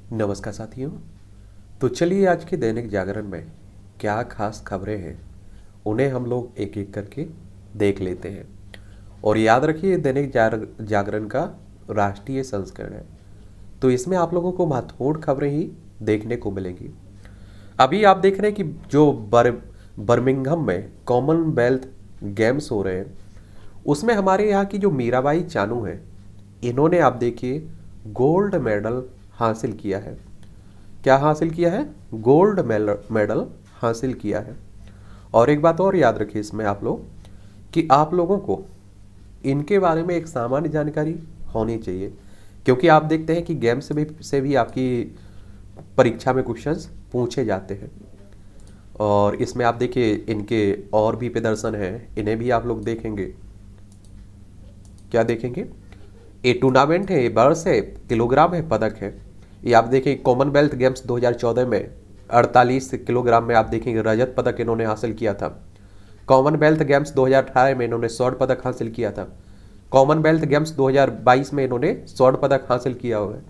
नमस्कार साथियों। तो चलिए आज के दैनिक जागरण में क्या खास खबरें हैं उन्हें हम लोग एक एक करके देख लेते हैं। और याद रखिए दैनिक जागरण का राष्ट्रीय संस्करण है, तो इसमें आप लोगों को महत्वपूर्ण खबरें ही देखने को मिलेंगी। अभी आप देख रहे हैं कि जो बर्मिंघम में कॉमनवेल्थ गेम्स हो रहे हैं उसमें हमारे यहाँ की जो मीराबाई चानू है, इन्होंने आप देखिए गोल्ड मेडल हासिल किया है। क्या हासिल किया है? गोल्ड मेडल हासिल किया है। और एक बात और याद रखिए इसमें आप लोग कि आप लोगों को इनके बारे में एक सामान्य जानकारी होनी चाहिए, क्योंकि आप देखते हैं कि गेम से भी आपकी परीक्षा में क्वेश्चंस पूछे जाते हैं। और इसमें आप देखिए इनके और भी प्रदर्शन हैं, इन्हें भी आप लोग देखेंगे। क्या देखेंगे? ये टूर्नामेंट है, ये वर्ष है, किलोग्राम है, पदक है। ये आप देखें कॉमनवेल्थ गेम्स 2014 में 48 किलोग्राम में आप देखेंगे रजत पदक इन्होंने हासिल किया था। कॉमनवेल्थ गेम्स 2018 में इन्होंने स्वर्ण पदक हासिल किया था। कॉमनवेल्थ गेम्स 2022 में इन्होंने स्वर्ण पदक हासिल किया हुआ है।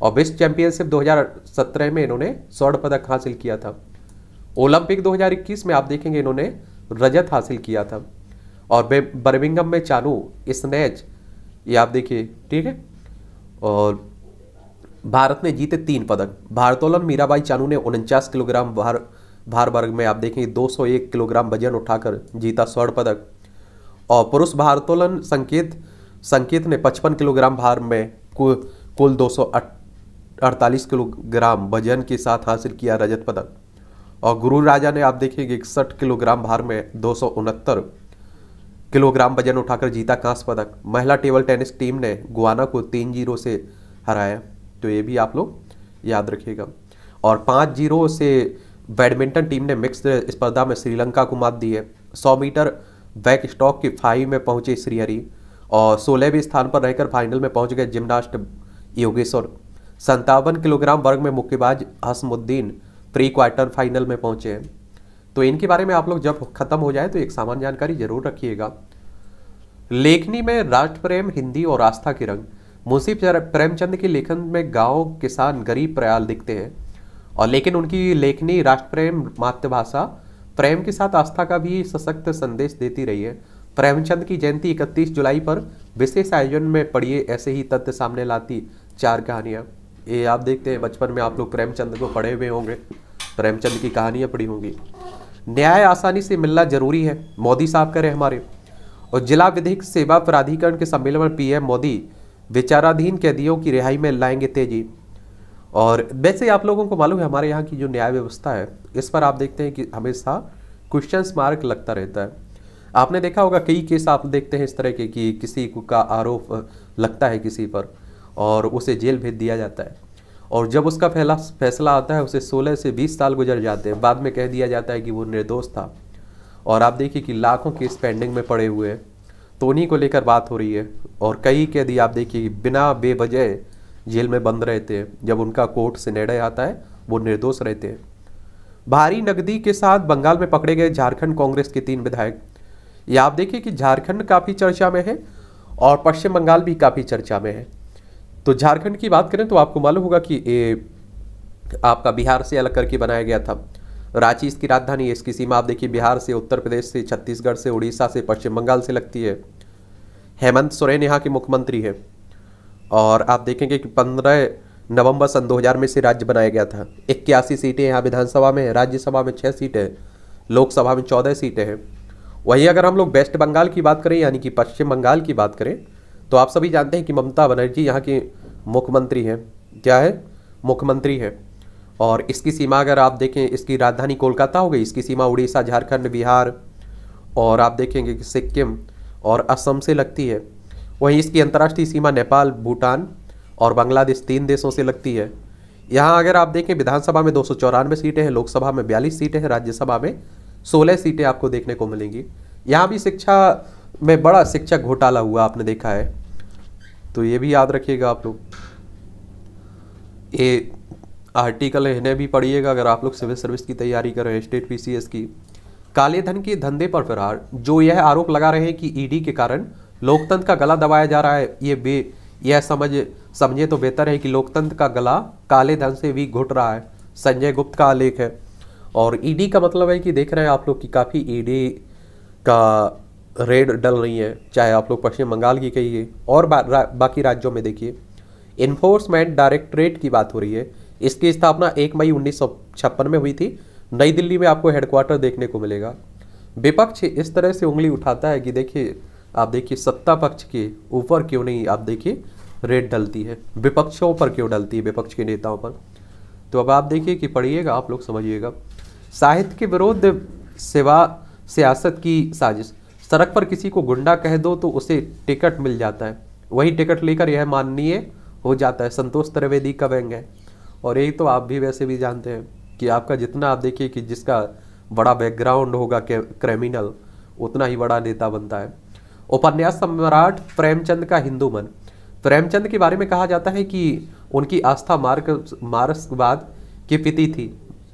और विश्व चैंपियनशिप 2017 में इन्होंने स्वर्ण पदक हासिल किया था। ओलंपिक 2021 में आप देखेंगे इन्होंने रजत हासिल किया था। और बर्मिंघम में चानू स्नैच, ये आप देखिए, ठीक है। और भारत ने जीते 3 पदक। भारोत्तोलन मीराबाई चानू ने 49 किलोग्राम भार वर्ग में आप देखेंगे 201 किलोग्राम वजन उठाकर जीता स्वर्ण पदक। और पुरुष भारोत्तोलन संकेत ने 55 किलोग्राम भार में कुल 248 किलोग्राम वजन के साथ हासिल किया रजत पदक। और गुरु राजा ने आप देखेंगे 61 किलोग्राम भार में 269 किलोग्राम वजन उठाकर जीता कांस्य पदक। महिला टेबल टेनिस टीम ने गुआना को 3-0 से हराया, तो ये भी आप लोग याद रखिएगा। और 5-0 से बैडमिंटन टीम ने मिक्स्ड स्पर्धा में श्रीलंका को मात दी है। 100 मीटर बैक स्टॉक की फाइव में पहुंचे श्रीहरि। और 16वें स्थान पर रहकर फाइनल में पहुंच गए जिम्नास्ट योगेश्वर। 57 किलोग्राम वर्ग में मुक्केबाज हसमुद्दीन प्री क्वार्टर फाइनल में पहुंचे हैं। तो इनके बारे में आप लोग जब खत्म हो जाए तो एक सामान्य जानकारी जरूर रखिएगा। लेखनी में राष्ट्र प्रेम, हिंदी और आस्था के रंग। मुंशी प्रेमचंद के लेखन में गांव, किसान, गरीब प्रयाल दिखते हैं। और लेकिन उनकी लेखनी राष्ट्र प्रेम, मातृभाषा प्रेम के साथ आस्था का भी सशक्त संदेश देती रही है। प्रेमचंद की जयंती 31 जुलाई पर विशेष आयोजन में पढ़िए ऐसे ही तथ्य सामने लाती 4 कहानियां। ये आप देखते हैं बचपन में आप लोग प्रेमचंद को पढ़े हुए होंगे, प्रेमचंद की कहानियां पढ़ी होंगी। न्याय आसानी से मिलना जरूरी है, मोदी साहब करें हमारे। और जिला विधिक सेवा प्राधिकरण के सम्मेलन में पीएम मोदी विचाराधीन कैदियों की रिहाई में लाएंगे तेजी। और वैसे आप लोगों को मालूम है हमारे यहाँ की जो न्याय व्यवस्था है, इस पर आप देखते हैं कि हमेशा क्वेश्चन मार्क लगता रहता है। आपने देखा होगा कई केस आप देखते हैं इस तरह के कि किसी का आरोप लगता है किसी पर और उसे जेल भेज दिया जाता है। और जब उसका फैसला आता है उसे 16 से 20 साल गुजर जाते हैं, बाद में कह दिया जाता है कि वो निर्दोष था। और आप देखिए कि लाखों केस पेंडिंग में पड़े हुए हैं, तो उन्हीं को लेकर बात हो रही है। और कई कैदी आप देखिए बिना बेवजह जेल में बंद रहते हैं, जब उनका कोर्ट से निर्णय आता है वो निर्दोष रहते हैं। भारी नकदी के साथ बंगाल में पकड़े गए झारखंड कांग्रेस के 3 विधायक। ये आप देखिए कि झारखंड काफ़ी चर्चा में है और पश्चिम बंगाल भी काफ़ी चर्चा में है। तो झारखंड की बात करें तो आपको मालूम होगा कि ये आपका बिहार से अलग करके बनाया गया था। रांची इसकी राजधानी है। इसकी सीमा आप देखिए बिहार से, उत्तर प्रदेश से, छत्तीसगढ़ से, उड़ीसा से, पश्चिम बंगाल से लगती है। हेमंत सोरेन यहाँ के मुख्यमंत्री है। और आप देखेंगे कि 15 नवंबर सन 2000 में से राज्य बनाया गया था। 81 सीटें यहाँ विधानसभा में है, राज्यसभा में 6 सीटें हैं, लोकसभा में 14 सीटें हैं। वहीं अगर हम लोग वेस्ट बंगाल की बात करें यानी कि पश्चिम बंगाल की बात करें तो आप सभी जानते हैं कि ममता बनर्जी यहाँ की मुख्यमंत्री हैं। क्या है? मुख्यमंत्री है। और इसकी सीमा अगर आप देखें, इसकी राजधानी कोलकाता हो गई, इसकी सीमा उड़ीसा, झारखंड, बिहार और आप देखेंगे कि सिक्किम और असम से लगती है। वहीं इसकी अंतर्राष्ट्रीय सीमा नेपाल, भूटान और बांग्लादेश 3 देशों से लगती है। यहाँ अगर आप देखें विधानसभा में 294 सीटें हैं, लोकसभा में 42 सीटें हैं, राज्यसभा में 16 सीटें आपको देखने को मिलेंगी। यहाँ भी शिक्षा में बड़ा शिक्षक घोटाला हुआ आपने देखा है, तो ये भी याद रखिएगा आप लोग। ये आर्टिकल इन्हें भी पढ़िएगा अगर आप लोग सिविल सर्विस की तैयारी कर रहे हैं, स्टेट पीसीएस की। काले धन के धंधे पर फरार, जो यह आरोप लगा रहे हैं कि ईडी के कारण लोकतंत्र का गला दबाया जा रहा है, यह समझ समझे तो बेहतर है कि लोकतंत्र का गला काले धन से भी घुट रहा है। संजय गुप्त का आलेख है। और ईडी का मतलब है कि देख रहे हैं आप लोग कि काफ़ी ईडी का रेड डल रही है, चाहे आप लोग पश्चिम बंगाल की कहिए और बाकी राज्यों में देखिए। इन्फोर्समेंट डायरेक्टरेट की बात हो रही है। इसकी स्थापना 1 मई 1956 में हुई थी। नई दिल्ली में आपको हेडक्वार्टर देखने को मिलेगा। विपक्ष इस तरह से उंगली उठाता है कि देखिए, आप देखिए सत्ता पक्ष के ऊपर क्यों नहीं, आप देखिए रेड डलती है, विपक्षों पर क्यों डलती है, विपक्ष के नेताओं पर। तो अब आप देखिए कि पढ़िएगा, आप लोग समझिएगा। साहित्य के विरुद्ध सियासत की साजिश। सड़क पर किसी को गुंडा कह दो तो उसे टिकट मिल जाता है, वही टिकट लेकर यह माननीय हो जाता है। संतोष त्रिवेदी का व्यंग्य है। और यही तो आप भी वैसे भी जानते हैं कि आपका जितना, आप देखिए कि जिसका बड़ा बैकग्राउंड होगा क्रिमिनल, उतना ही बड़ा नेता बनता है। उपन्यास सम्राट प्रेमचंद का हिंदू मन। प्रेमचंद के बारे में कहा जाता है कि उनकी आस्था मार्क्सवाद की प्रति थी,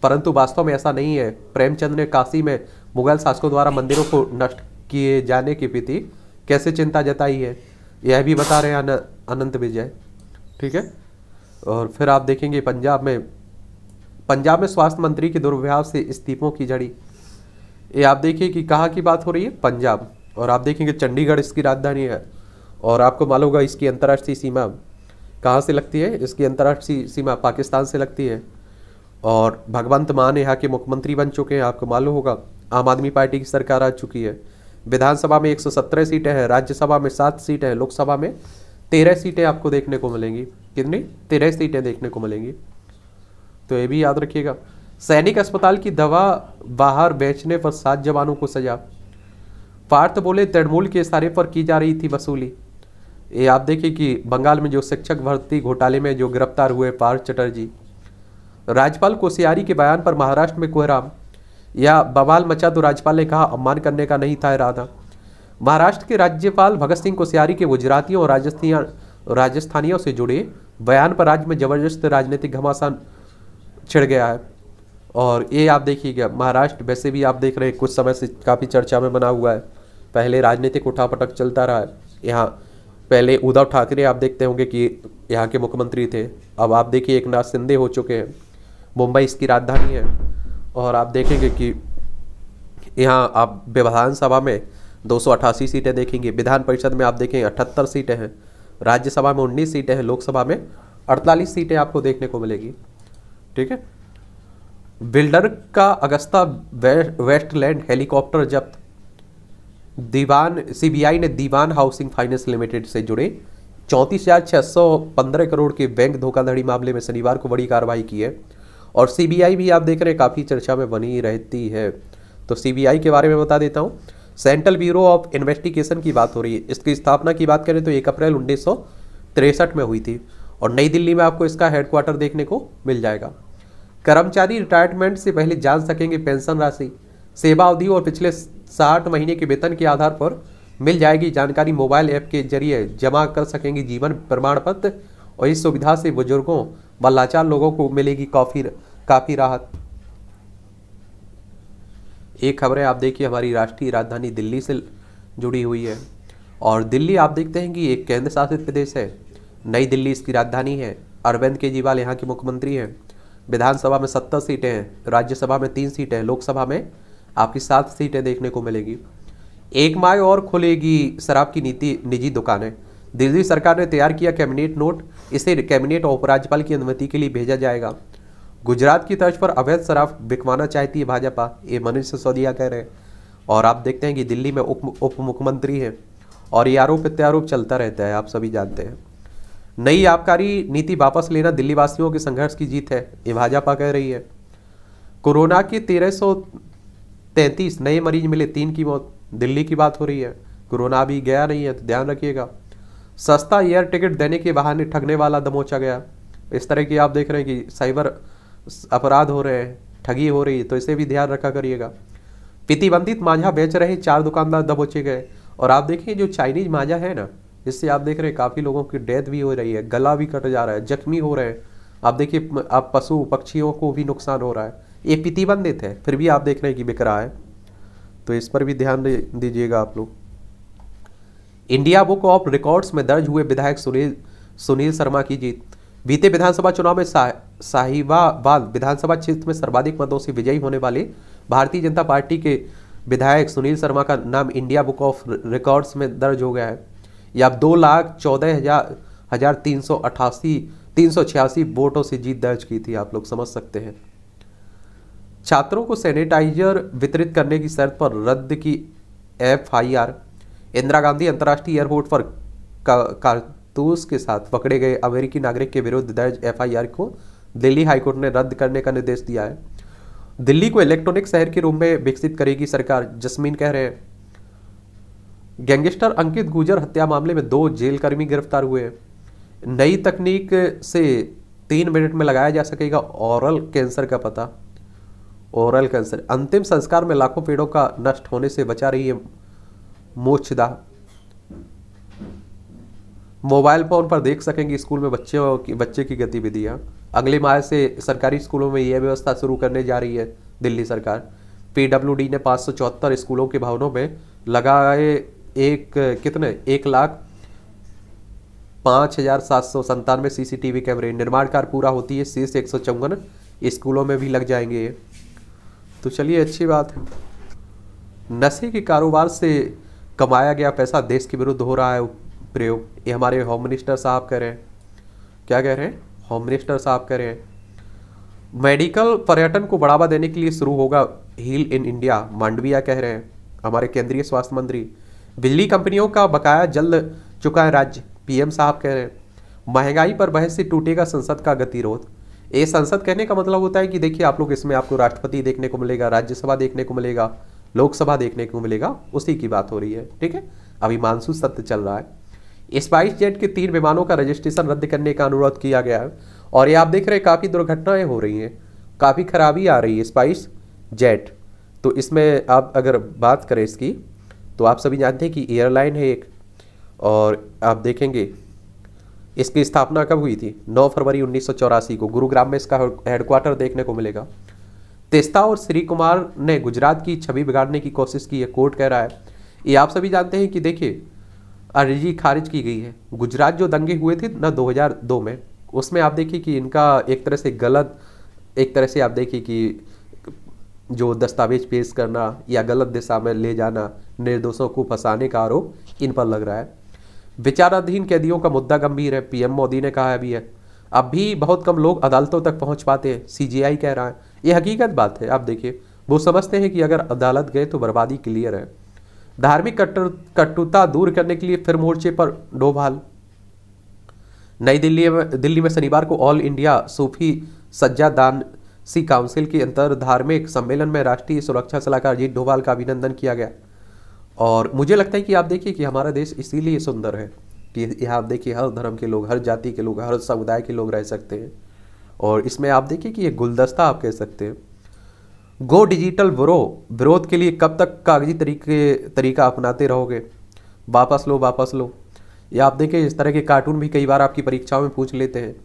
परंतु वास्तव में ऐसा नहीं है। प्रेमचंद ने काशी में मुगल शासकों द्वारा मंदिरों को नष्ट किए जाने के प्रति कैसे चिंता जताई है, यह भी बता रहे हैं अनंत विजय। ठीक है। और फिर आप देखेंगे पंजाब में स्वास्थ्य मंत्री के दुर्व्यवहार से इस्तीफों की झड़ी। ये आप देखिए कि कहाँ की बात हो रही है, पंजाब। और आप देखेंगे चंडीगढ़ इसकी राजधानी है। और आपको मालूम होगा इसकी अंतर्राष्ट्रीय सीमा कहाँ से लगती है, इसकी अंतर्राष्ट्रीय सीमा पाकिस्तान से लगती है। और भगवंत मान यहाँ के मुख्यमंत्री बन चुके हैं, आपको मालूम होगा। आम आदमी पार्टी की सरकार आ चुकी है। विधानसभा में 117 सीटें हैं, राज्यसभा में 7 सीटें हैं, लोकसभा में 13 सीटें आपको देखने को मिलेंगी। कितनी? 13 सीटें देखने को मिलेंगी। तो ये भी याद रखिएगा। सैनिक अस्पताल की दवा बाहर बेचने पर 7 जवानों को सजा। पार्थ बोले तृणमूल के इशारे पर की जा रही थी वसूली। ये आप देखिए कि बंगाल में जो शिक्षक भर्ती घोटाले में जो गिरफ्तार हुए पार्थ चटर्जी। राज्यपाल कोश्यारी के बयान पर महाराष्ट्र में कोहराम, या बवाल मचा तो राज्यपाल ने कहा अपमान करने का नहीं था इरादा। महाराष्ट्र के राज्यपाल भगत सिंह कोश्यारी के गुजरातियों और राजस्थानियों से जुड़े बयान पर राज्य में जबरदस्त राजनीतिक घमासान छिड़ गया है। और ये आप देखिएगा, महाराष्ट्र वैसे भी आप देख रहे हैं कुछ समय से काफ़ी चर्चा में बना हुआ है। पहले राजनीतिक उठापटक चलता रहा है यहाँ। पहले उद्धव ठाकरे आप देखते होंगे कि यहाँ के मुख्यमंत्री थे, अब आप देखिए एकनाथ शिंदे हो चुके हैं। मुंबई इसकी राजधानी है। और आप देखेंगे कि यहाँ आप विधानसभा में 288 सीटें देखेंगे, विधान परिषद में आप देखेंगे 78 सीटें हैं, राज्यसभा में 19 सीटें हैं, लोकसभा में 48 सीटें आपको देखने को मिलेगी। ठीक है। बिल्डर का अगस्ता वेस्टलैंड हेलीकॉप्टर जब्त। सीबीआई ने दीवान हाउसिंग फाइनेंस लिमिटेड से जुड़े 34,615 करोड़ के बैंक धोखाधड़ी मामले में शनिवार को बड़ी कार्रवाई की है। और सीबीआई भी आप देख रहे हैं काफ़ी चर्चा में बनी रहती है। तो सीबीआई के बारे में बता देता हूँ। सेंट्रल ब्यूरो ऑफ इन्वेस्टिगेशन की बात हो रही है। इसकी स्थापना की बात करें तो 1 अप्रैल 1963 में हुई थी। और नई दिल्ली में आपको इसका हेडक्वार्टर देखने को मिल जाएगा। कर्मचारी रिटायरमेंट से पहले जान सकेंगे पेंशन राशि, सेवा अवधि और पिछले 60 महीने के वेतन के आधार पर मिल जाएगी जानकारी। मोबाइल ऐप के जरिए जमा कर सकेंगे जीवन प्रमाण पत्र। और इस सुविधा से बुजुर्गों व लाचार लोगों को मिलेगी काफ़ी राहत। एक खबर है आप देखिए हमारी राष्ट्रीय राजधानी दिल्ली से जुड़ी हुई है। और दिल्ली आप देखते हैं कि एक केंद्र शासित प्रदेश है। नई दिल्ली इसकी राजधानी है। अरविंद केजरीवाल यहाँ के मुख्यमंत्री हैं। विधानसभा में 70 सीटें हैं, राज्यसभा में 3 सीटें हैं, लोकसभा में आपकी 7 सीटें देखने को मिलेगी। 1 मई और खुलेगी शराब की निजी दुकानें। दिल्ली सरकार ने तैयार किया कैबिनेट नोट, इसे कैबिनेट और उपराज्यपाल की अनुमति के लिए भेजा जाएगा। गुजरात की तर्ज पर अवैध शराब बिकवाना चाहती है भाजपा, ये मनीष सिसोदिया कह रहे हैं। और आप देखते हैं कि दिल्ली में उप मुख्यमंत्री हैं और ये आरोप प्रत्यारोप चलता रहता है, आप सभी जानते हैं। नई आबकारी नीति वापस लेना दिल्ली वासियों के संघर्ष की जीत है, ये भाजपा कह रही है। कोरोना के 1333 नए मरीज मिले, 3 की मौत। दिल्ली की बात हो रही है, कोरोना अभी गया नहीं है तो ध्यान रखिएगा। सस्ता एयर टिकट देने के बहाने ठगने वाला दबोचा गया। इस तरह की आप देख रहे हैं कि साइबर अपराध हो रहे हैं, ठगी हो रही है, तो इसे भी ध्यान रखा करिएगा। प्रतिबंधित मांझा बेच रहे 4 दुकानदार दबोचे गए। और आप देखिए जो चाइनीज मांझा है ना, इससे आप देख रहे हैं काफ़ी लोगों की डेथ भी हो रही है, गला भी कट जा रहा है, जख्मी हो रहे हैं। आप देखिए आप पशु पक्षियों को भी नुकसान हो रहा है। ये प्रतिबंधित है, फिर भी आप देख रहे हैं कि बिक रहा है, तो इस पर भी ध्यान दीजिएगा आप लोग। इंडिया बुक ऑफ रिकॉर्ड्स में दर्ज हुए विधायक सुनील शर्मा की जीत। बीते विधानसभा चुनाव में साहिबाबाद विधानसभा क्षेत्र में सर्वाधिक मतों से विजयी होने वाले भारतीय जनता पार्टी के विधायक सुनील शर्मा का नाम इंडिया बुक ऑफ रिकॉर्ड्स में दर्ज हो गया है। ये अब 2,14,386 वोटों से जीत दर्ज की थी, आप लोग समझ सकते हैं। छात्रों को सैनिटाइजर वितरित करने की शर्त पर रद्द की FIR। इंदिरा गांधी अंतर्राष्ट्रीय एयरपोर्ट पर कारतूस के साथ पकड़े गए अमेरिकी नागरिक के विरुद्ध दर्ज FIR को दिल्ली हाईकोर्ट ने रद्द करने का निर्देश दिया है। दिल्ली को इलेक्ट्रॉनिक शहर के रूप में विकसित करेगी सरकार, जस्मीन कह रहे हैं। गैंगस्टर अंकित गुर्जर हत्या मामले में 2 जेलकर्मी गिरफ्तार हुए। नई तकनीक से 3 मिनट में लगाया जा सकेगा ओरल कैंसर का पता। ओरल कैंसर अंतिम संस्कार में लाखों पेड़ों का नष्ट होने से बचा रही है मोक्षदा। मोबाइल फोन पर देख सकेंगे स्कूल में बच्चे की गतिविधियां। अगले माह से सरकारी स्कूलों में यह व्यवस्था शुरू करने जा रही है दिल्ली सरकार। PWD ने 574 स्कूलों के भवनों में लगाए 1,05,797 CCTV कैमरे। निर्माण कार्य पूरा होती है शेष 154 स्कूलों में भी लग जाएंगे ये। तो चलिए अच्छी बात है। नशे के कारोबार से कमाया गया पैसा देश के विरुद्ध हो रहा है प्रयोग, ये हमारे होम मिनिस्टर साहब कह रहे हैं। क्या कह रहे हैं? होम मिनिस्टर साहब कह रहे हैं मेडिकल पर्यटन को बढ़ावा देने के लिए शुरू होगा हील इन इंडिया, मांडविया कह रहे हैं हमारे केंद्रीय स्वास्थ्य मंत्री। बिजली कंपनियों का बकाया जल्द चुकाए राज्य, PM साहब कह रहे हैं। महंगाई पर बहस से टूटेगा संसद का गतिरोध। ये संसद कहने का मतलब होता है कि देखिए आप लोग इसमें आपको राष्ट्रपति देखने को मिलेगा, राज्यसभा देखने को मिलेगा, लोकसभा देखने को मिलेगा, उसी की बात हो रही है। ठीक है, अभी मानसून सत्र चल रहा है। स्पाइस जेट के 3 विमानों का रजिस्ट्रेशन रद्द करने का अनुरोध किया गया है। और ये आप देख रहे हैं काफ़ी दुर्घटनाएं हो रही हैं, काफ़ी खराबी आ रही है स्पाइस जेट। तो इसमें आप अगर बात करें इसकी, तो आप सभी जानते हैं कि एयरलाइन है एक, और आप देखेंगे इसकी स्थापना कब हुई थी? 9 फरवरी 1984 को गुरुग्राम में इसका हेडक्वार्टर देखने को मिलेगा। तेस्ता और श्री कुमार ने गुजरात की छवि बिगाड़ने की कोशिश की है, कोर्ट कह रहा है। ये आप सभी जानते हैं कि देखिए अर्जी खारिज की गई है। गुजरात जो दंगे हुए थे ना 2002 में, उसमें आप देखिए कि इनका एक तरह से आप देखिए कि जो दस्तावेज पेश करना या गलत दिशा में ले जाना, निर्दोषों को फंसाने का आरोप इन पर लग रहा है। विचाराधीन कैदियों का मुद्दा गंभीर है, PM मोदी ने कहा अभी है। अब भी बहुत कम लोग अदालतों तक पहुंच पाते हैं, CGI कह रहा है। ये हकीकत बात है। आप देखिए वो समझते हैं कि अगर अदालत गए तो बर्बादी क्लियर है। धार्मिक कटुता दूर करने के लिए फिर मोर्चे पर डोभाल। नई दिल्ली में शनिवार को ऑल इंडिया सूफी सज्जादानसी काउंसिल के अंतर धार्मिक सम्मेलन में राष्ट्रीय सुरक्षा सलाहकार अजीत डोभाल का अभिनंदन किया गया। और मुझे लगता है कि आप देखिए कि हमारा देश इसीलिए सुंदर है कि यहाँ आप देखिए हर धर्म के लोग, हर जाति के लोग, हर समुदाय के लोग रह सकते हैं। और इसमें आप देखिए कि ये गुलदस्ता आप कह सकते हैं। गो डिजिटल विरोध के लिए कब तक कागजी तरीका अपनाते रहोगे? वापस लो। या आप देखिए इस तरह के कार्टून भी कई बार आपकी परीक्षाओं में पूछ लेते हैं,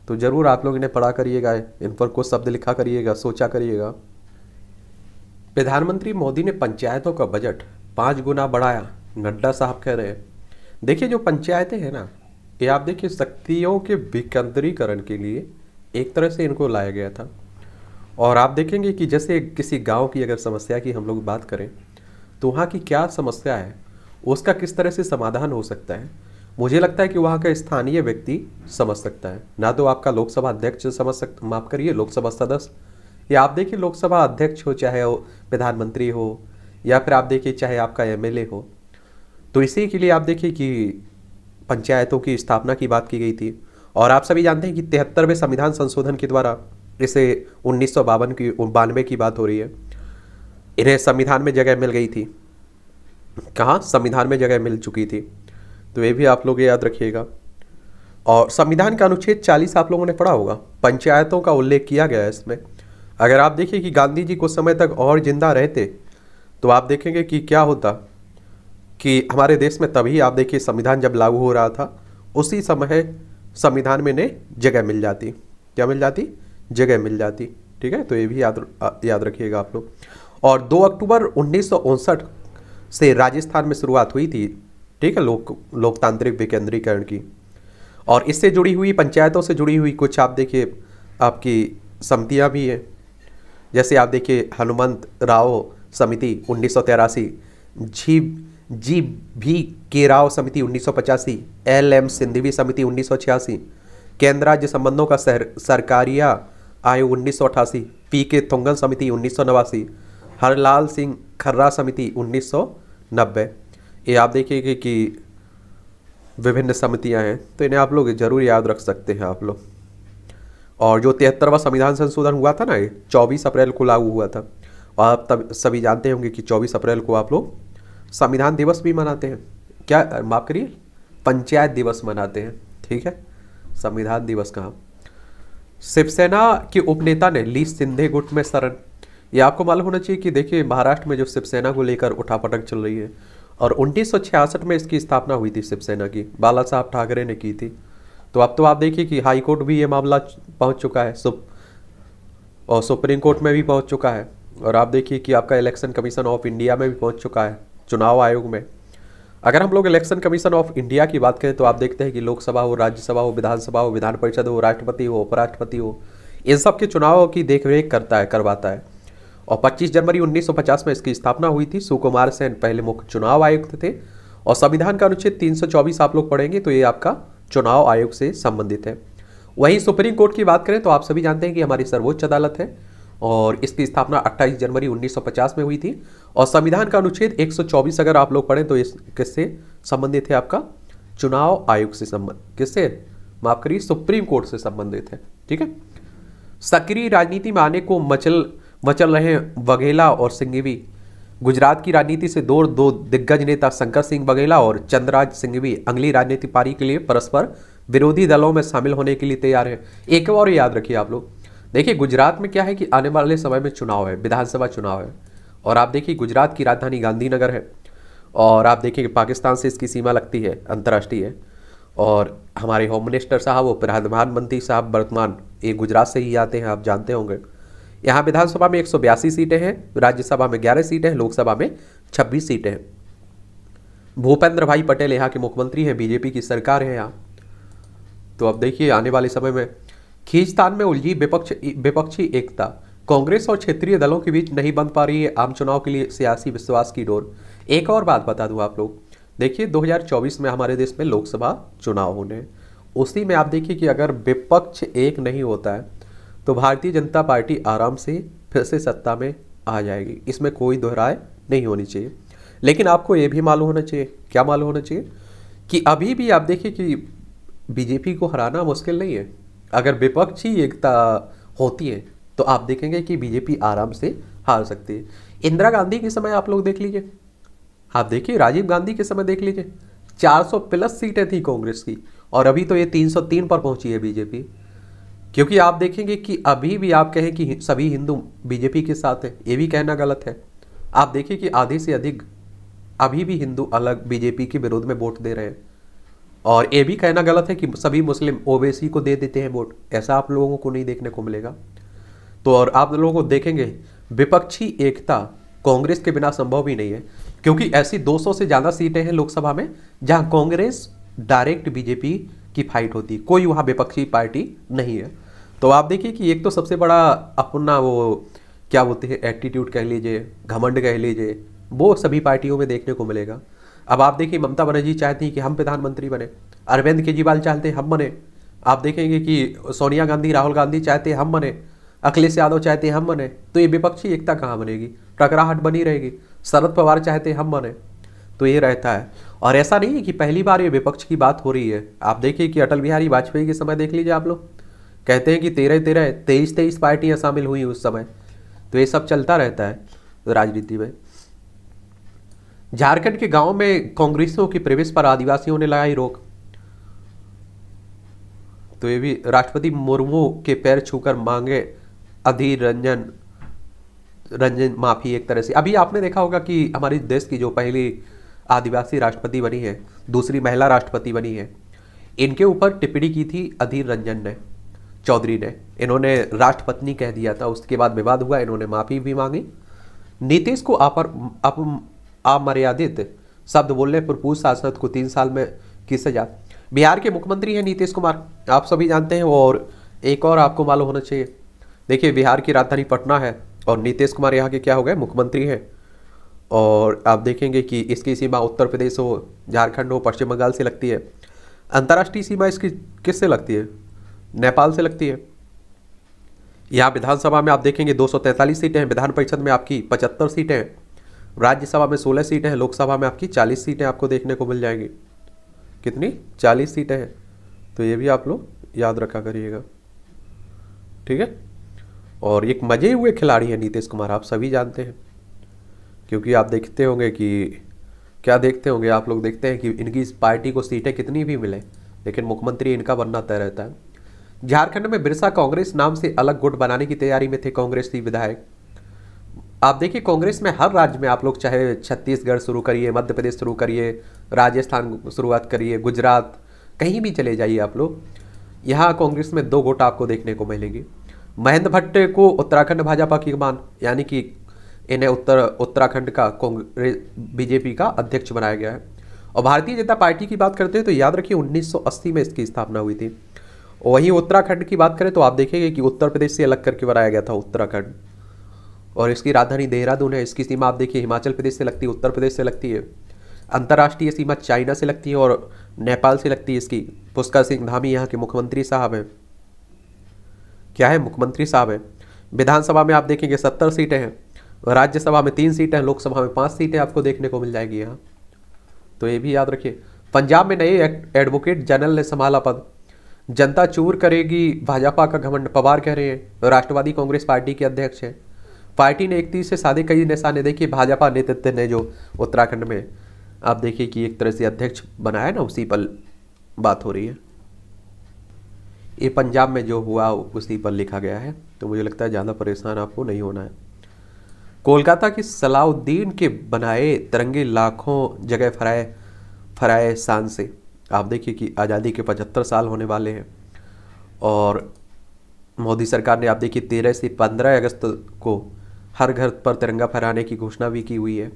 तो जरूर आप लोग इन्हें पढ़ा करिएगा, इन पर कुछ शब्द लिखा करिएगा, सोचा करिएगा। प्रधानमंत्री मोदी ने पंचायतों का बजट 5 गुना बढ़ाया, नड्डा साहब कह रहे हैं। देखिए जो पंचायतें हैं ना, ये आप देखिए शक्तियों के विकेंद्रीकरण के लिए एक तरह से इनको लाया गया था। और आप देखेंगे कि जैसे किसी गांव की अगर समस्या की हम लोग बात करें, तो वहाँ की क्या समस्या है, उसका किस तरह से समाधान हो सकता है, मुझे लगता है कि वहाँ का स्थानीय व्यक्ति समझ सकता है। ना तो आपका लोकसभा अध्यक्ष समझ सकता, माफ करिए लोकसभा सदस्य, या आप देखिए लोकसभा अध्यक्ष हो, चाहे वो प्रधानमंत्री हो, या फिर आप देखिए चाहे आपका MLA हो। तो इसी के लिए आप देखिए कि पंचायतों की स्थापना की बात की गई थी। और आप सभी जानते हैं कि 73वें संविधान संशोधन के द्वारा इसे 1992 की बात हो रही है, इन्हें संविधान में जगह मिल गई थी। कहाँ? संविधान में जगह मिल चुकी थी। तो ये भी आप लोग याद रखिएगा। और संविधान का अनुच्छेद 40 आप लोगों ने पढ़ा होगा, पंचायतों का उल्लेख किया गया है इसमें। अगर आप देखिए कि गांधी जी कुछ समय तक और जिंदा रहते, तो आप देखेंगे कि क्या होता कि हमारे देश में तभी आप देखिए संविधान जब लागू हो रहा था, उसी समय संविधान में इन्हें जगह मिल जाती। क्या मिल जाती? जगह मिल जाती। ठीक है, तो ये भी याद रखिएगा आप लोग। और 2 अक्टूबर 1959 से राजस्थान में शुरुआत हुई थी, ठीक है, लोकतांत्रिक विकेंद्रीकरण की। और इससे जुड़ी हुई पंचायतों से जुड़ी हुई कुछ आप देखिए आपकी समितियाँ भी हैं। जैसे आप देखिए हनुमंत राव समिति 1983, जी भी के राव समिति 1985, LM सिंधवी समिति 1986, केंद्र राज्य संबंधों का सरकारिया आयोग 1988, PK थुंगन समिति 1989, हरलाल सिंह खर्रा समिति 1990। ये आप देखिए कि विभिन्न समितियां हैं, तो इन्हें आप लोग जरूर याद रख सकते हैं आप लोग। और जो 73वां संविधान संशोधन हुआ था ना, ये 24 अप्रैल को लागू हुआ था। और आप तब सभी जानते होंगे कि 24 अप्रैल को आप लोग संविधान दिवस भी मनाते हैं। क्या माफ करिए, पंचायत दिवस मनाते हैं, ठीक है, संविधान दिवस कहाँ। शिवसेना के उपनेता ने ली शिंदे गुट में शरण। ये आपको मालूम होना चाहिए कि देखिए महाराष्ट्र में जो शिवसेना को लेकर उठापटक चल रही है, और 1966 में इसकी स्थापना हुई थी शिवसेना की, बाला साहब ठाकरे ने की थी। तो अब तो आप देखिए कि हाई कोर्ट भी ये मामला पहुंच चुका है, और सुप्रीम कोर्ट में भी पहुंच चुका है, और आप देखिए कि आपका इलेक्शन कमीशन ऑफ इंडिया में भी पहुंच चुका है, चुनाव आयोग में। अगर हम लोग इलेक्शन कमीशन ऑफ इंडिया की बात करें तो आप देखते हैं कि लोकसभा हो, राज्यसभा हो, विधानसभा हो, विधान परिषद हो, राष्ट्रपति हो, उपराष्ट्रपति हो, इन सब के चुनाव की देखरेख करवाता है। और 25 जनवरी 1950 में इसकी स्थापना हुई थी। सुकुमार सेन पहले मुख्य चुनाव आयुक्त थे। और संविधान का अनुच्छेद 324 आप लोग पढ़ेंगे तो ये आपका चुनाव आयोग से संबंधित है। वहीं सुप्रीम कोर्ट की बात करें तो आप सभी जानते हैं कि हमारी सर्वोच्च अदालत है, और इसकी स्थापना 28 जनवरी 1950 में हुई थी। और संविधान का अनुच्छेद 124 अगर आप लोग पढ़ें तो इस किससे संबंधित है, आपका चुनाव आयोग से किससे, माफ करिए, सुप्रीम कोर्ट से संबंधित है, ठीक है। सक्रिय राजनीति में आने को मचल रहे बघेला और सिंघवी। गुजरात की राजनीति से दो दिग्गज नेता शंकर सिंह बघेला और चंद्रराज सिंघवी अगली राजनीतिक पारी के लिए परस्पर विरोधी दलों में शामिल होने के लिए तैयार है। एक और याद रखिए आप लोग, देखिए गुजरात में क्या है कि आने वाले समय में चुनाव है, विधानसभा चुनाव है। और आप देखिए गुजरात की राजधानी गांधीनगर है, और आप देखिए कि पाकिस्तान से इसकी सीमा लगती है, अंतर्राष्ट्रीय है। और हमारे होम मिनिस्टर साहब और प्रधानमंत्री साहब वर्तमान ये गुजरात से ही आते हैं, आप जानते होंगे। यहाँ विधानसभा में 182 सीटें हैं, राज्यसभा में 11 सीटें हैं, लोकसभा में 26 सीटें हैं। भूपेंद्र भाई पटेल यहाँ के मुख्यमंत्री हैं, बीजेपी की सरकार है यहाँ। तो अब देखिए आने वाले समय में खींचतान में उलझी विपक्षी एकता, कांग्रेस और क्षेत्रीय दलों के बीच नहीं बन पा रही है आम चुनाव के लिए सियासी विश्वास की डोर। एक और बात बता दूं आप लोग, देखिए 2024 में हमारे देश में लोकसभा चुनाव होने हैं। उसी में आप देखिए कि अगर विपक्ष एक नहीं होता है तो भारतीय जनता पार्टी आराम से फिर से सत्ता में आ जाएगी, इसमें कोई दोहराए नहीं होनी चाहिए। लेकिन आपको ये भी मालूम होना चाहिए, क्या मालूम होना चाहिए, कि अभी भी आप देखिए कि बीजेपी को हराना मुश्किल नहीं है। अगर विपक्षी एकता होती है तो आप देखेंगे कि बीजेपी आराम से हार सकती है। इंदिरा गांधी के समय आप लोग देख लीजिए, आप देखिए राजीव गांधी के समय देख लीजिए, 400 प्लस सीटें थी कांग्रेस की, और अभी तो ये 303 पर पहुंची है बीजेपी। क्योंकि आप देखेंगे कि अभी भी आप कहें कि सभी हिंदू बीजेपी के साथ हैं, ये भी कहना गलत है। आप देखिए कि आधे से अधिक अभी भी हिंदू अलग बीजेपी के विरोध में वोट दे रहे हैं, और ये भी कहना गलत है कि सभी मुस्लिम ओबीसी को दे देते हैं वोट, ऐसा आप लोगों को नहीं देखने को मिलेगा। तो और आप लोगों को देखेंगे विपक्षी एकता कांग्रेस के बिना संभव भी नहीं है, क्योंकि ऐसी 200 से ज़्यादा सीटें हैं लोकसभा में जहां कांग्रेस डायरेक्ट बीजेपी की फाइट होती, कोई वहां विपक्षी पार्टी नहीं है। तो आप देखिए कि एक तो सबसे बड़ा अपना वो क्या बोलते हैं एटीट्यूड कह लीजिए, घमंड कह लीजिए, वो सभी पार्टियों में देखने को मिलेगा। अब आप देखिए ममता बनर्जी चाहती कि हम प्रधानमंत्री बने, अरविंद केजरीवाल चाहते हम बने, आप देखेंगे कि सोनिया गांधी राहुल गांधी चाहते हम बने, अखिलेश यादव चाहते हम बने। तो ये विपक्षी एकता कहाँ बनेगी, टकराहट बनी रहेगी। शरद पवार चाहते हम बने, तो ये रहता है। और ऐसा नहीं है कि पहली बार ये विपक्ष की बात हो रही है। आप देखिए कि अटल बिहारी वाजपेयी के समय देख लीजिए आप लोग, कहते हैं कि 23 पार्टियां शामिल हुई उस समय। तो ये सब चलता रहता है राजनीति में। झारखंड के गांव में कांग्रेसियों की प्रवेश पर आदिवासियों ने लगाई रोक। तो ये भी राष्ट्रपति मुर्मू के पैर छूकर मांगे अधीर रंजन माफी। एक तरह से अभी आपने देखा होगा कि हमारे देश की जो पहली आदिवासी राष्ट्रपति बनी है, दूसरी महिला राष्ट्रपति बनी है, इनके ऊपर टिप्पणी की थी अधीर रंजन चौधरी ने। इन्होंने राष्ट्रपत्नी कह दिया था, उसके बाद विवाद हुआ, इन्होंने माफी भी मांगी। नीतीश को अमर्यादित शब्द बोलने पर पूर्व सांसद को 3 साल में की सजा। बिहार के मुख्यमंत्री हैं नीतीश कुमार, आप सभी जानते हैं। और एक और आपको मालूम होना चाहिए, देखिए बिहार की राजधानी पटना है और नीतीश कुमार यहाँ के क्या हो गए, मुख्यमंत्री हैं। और आप देखेंगे कि इसकी सीमा उत्तर प्रदेश हो, झारखंड हो, पश्चिम बंगाल से लगती है। अंतर्राष्ट्रीय सीमा इसकी किससे लगती है, नेपाल से लगती है। यहाँ विधानसभा में आप देखेंगे 243 सीटें हैं, विधान परिषद में आपकी 75 सीटें हैं, राज्यसभा में 16 सीटें हैं, लोकसभा में आपकी 40 सीटें आपको देखने को मिल जाएंगी। कितनी, 40 सीटें हैं। तो ये भी आप लोग याद रखा करिएगा, ठीक है। और एक मजे हुए खिलाड़ी हैं नीतीश कुमार, आप सभी जानते हैं, क्योंकि आप देखते होंगे कि क्या देखते होंगे आप लोग, देखते हैं कि इनकी इस पार्टी को सीटें कितनी भी मिले लेकिन मुख्यमंत्री इनका बनना तय रहता है। झारखंड में बिरसा कांग्रेस नाम से अलग गुट बनाने की तैयारी में थे कांग्रेसी विधायक। आप देखिए कांग्रेस में हर राज्य में आप लोग चाहे छत्तीसगढ़ शुरू करिए, मध्य प्रदेश शुरू करिए, राजस्थान शुरुआत करिए, गुजरात, कहीं भी चले जाइए आप लोग, यहाँ कांग्रेस में 2 गुट आपको देखने को मिलेगी। महेंद्र भट्ट को उत्तराखंड भाजपा की कमान, यानी कि इन्हें उत्तराखंड का कांग्रेस बीजेपी का अध्यक्ष बनाया गया है। और भारतीय जनता पार्टी की बात करते हैं तो याद रखिए 1980 में इसकी स्थापना हुई थी। वहीं उत्तराखंड की बात करें तो आप देखेंगे कि उत्तर प्रदेश से अलग करके बनाया गया था उत्तराखंड, और इसकी राजधानी देहरादून है। इसकी सीमा आप देखिए हिमाचल प्रदेश से लगती है, उत्तर प्रदेश से लगती है। अंतर्राष्ट्रीय सीमा चाइना से लगती है और नेपाल से लगती है इसकी। पुष्कर सिंह धामी यहाँ के मुख्यमंत्री साहब हैं, क्या है, मुख्यमंत्री साहब हैं। विधानसभा में आप देखेंगे 70 सीटें हैं, राज्यसभा में 3 सीटें हैं, लोकसभा में 5 सीटें आपको देखने को मिल जाएगी यहाँ। तो ये भी याद रखिए। पंजाब में नए एडवोकेट जनरल ने संभाला पद, जनता चूर करेगी भाजपा का घमंड, पवार कह रहे हैं। राष्ट्रवादी कांग्रेस पार्टी के अध्यक्ष हैं। पार्टी ने 31 से सादे कई निशाने देखिए, भाजपा नेतृत्व ने जो उत्तराखंड में आप देखिए कि एक तरह से अध्यक्ष बनाया ना, उसी पर बात हो रही है। ये पंजाब में जो हुआ उसी पर लिखा गया है, तो मुझे लगता है ज़्यादा परेशान आपको नहीं होना है। कोलकाता की सलाउद्दीन के बनाए तिरंगे लाखों जगह फहराए शान से। आप देखिए कि आज़ादी के 75 साल होने वाले हैं और मोदी सरकार ने आप देखिए 13 से 15 अगस्त को हर घर पर तिरंगा फहराने की घोषणा भी की हुई है।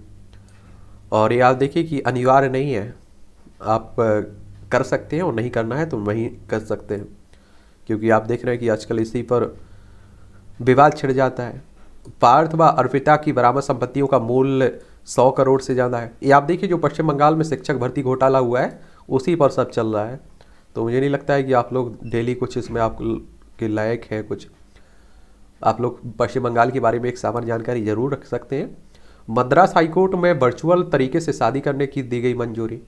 और ये आप देखिए कि अनिवार्य नहीं है, आप कर सकते हैं और नहीं करना है तो वहीं कर सकते हैं, क्योंकि आप देख रहे हैं कि आजकल इसी पर विवाद छिड़ जाता है। पार्थ व अर्पिता की बरामद संपत्तियों का मूल्य 100 करोड़ से ज़्यादा है। ये आप देखिए जो पश्चिम बंगाल में शिक्षक भर्ती घोटाला हुआ है उसी पर सब चल रहा है। तो मुझे नहीं लगता है कि आप लोग डेली कुछ इसमें आप के लायक है कुछ, आप लोग पश्चिम बंगाल के बारे में एक सामान्य जानकारी जरूर रख सकते हैं। मद्रास हाईकोर्ट में वर्चुअल तरीके से शादी करने की दी गई मंजूरी।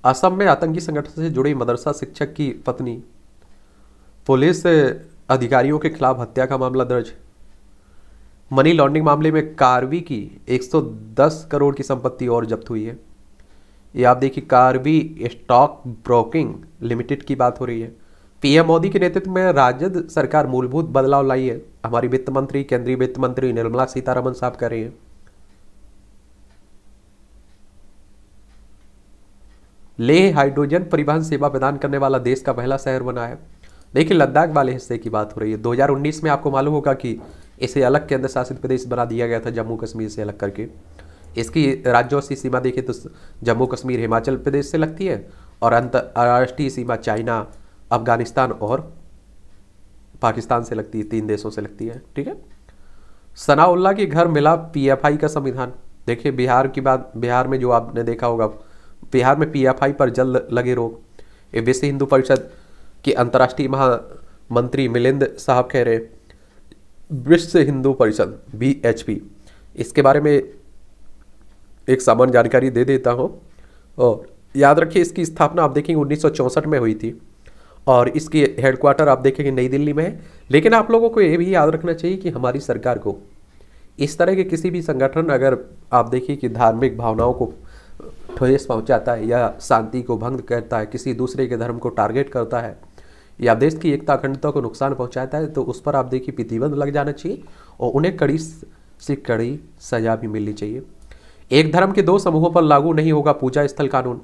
असम में आतंकी संगठन से जुड़ी मदरसा शिक्षक की पत्नी, पुलिस अधिकारियों के खिलाफ हत्या का मामला दर्ज। मनी लॉन्ड्रिंग मामले में कार्वी की 110 करोड़ की संपत्ति और जब्त हुई है। ये आप देखिए कार्वी स्टॉक ब्रोकिंग लिमिटेड की बात हो रही है। पीएम मोदी के नेतृत्व में राजद सरकार मूलभूत बदलाव लाई है, हमारी वित्त मंत्री, केंद्रीय वित्त मंत्री निर्मला सीतारमण साहब कह रहे हैं। लेह हाइड्रोजन परिवहन सेवा प्रदान करने वाला देश का पहला शहर बना है। देखिए लद्दाख वाले हिस्से की बात हो रही है। 2019 में आपको मालूम होगा कि इसे अलग केंद्र शासित प्रदेश बना दिया गया था, जम्मू कश्मीर से अलग करके। इसकी राज्यों से सीमा देखिए तो जम्मू कश्मीर हिमाचल प्रदेश से लगती है और अंतर्राष्ट्रीय सीमा चाइना, अफगानिस्तान और पाकिस्तान से लगती है, 3 देशों से लगती है, ठीक है। सनाउल्लाह के घर मिला पीएफआई का संविधान। देखिए बिहार की बात, बिहार में जो आपने देखा होगा, बिहार में पीएफआई पर जल्द लगे रोक। ये विश्व हिंदू परिषद के अंतर्राष्ट्रीय महामंत्री मिलिंद साहब कह रहे, विश्व हिंदू परिषद बीएचपी, इसके बारे में एक सामान्य जानकारी दे देता हूँ। और याद रखिए इसकी स्थापना आप देखेंगे 1964 में हुई थी और इसकी हेडक्वार्टर आप देखेंगे नई दिल्ली में है। लेकिन आप लोगों को ये भी याद रखना चाहिए कि हमारी सरकार को इस तरह के किसी भी संगठन अगर आप देखिए कि धार्मिक भावनाओं को ठेस पहुंचाता है या शांति को भंग करता है, किसी दूसरे के धर्म को टारगेट करता है या देश की एकता अखंडता को नुकसान पहुंचाता है, तो उस पर आप देखिए प्रतिबंध लग जाना चाहिए और उन्हें कड़ी से कड़ी सजा भी मिलनी चाहिए। एक धर्म के 2 समूहों पर लागू नहीं होगा पूजा स्थल कानून।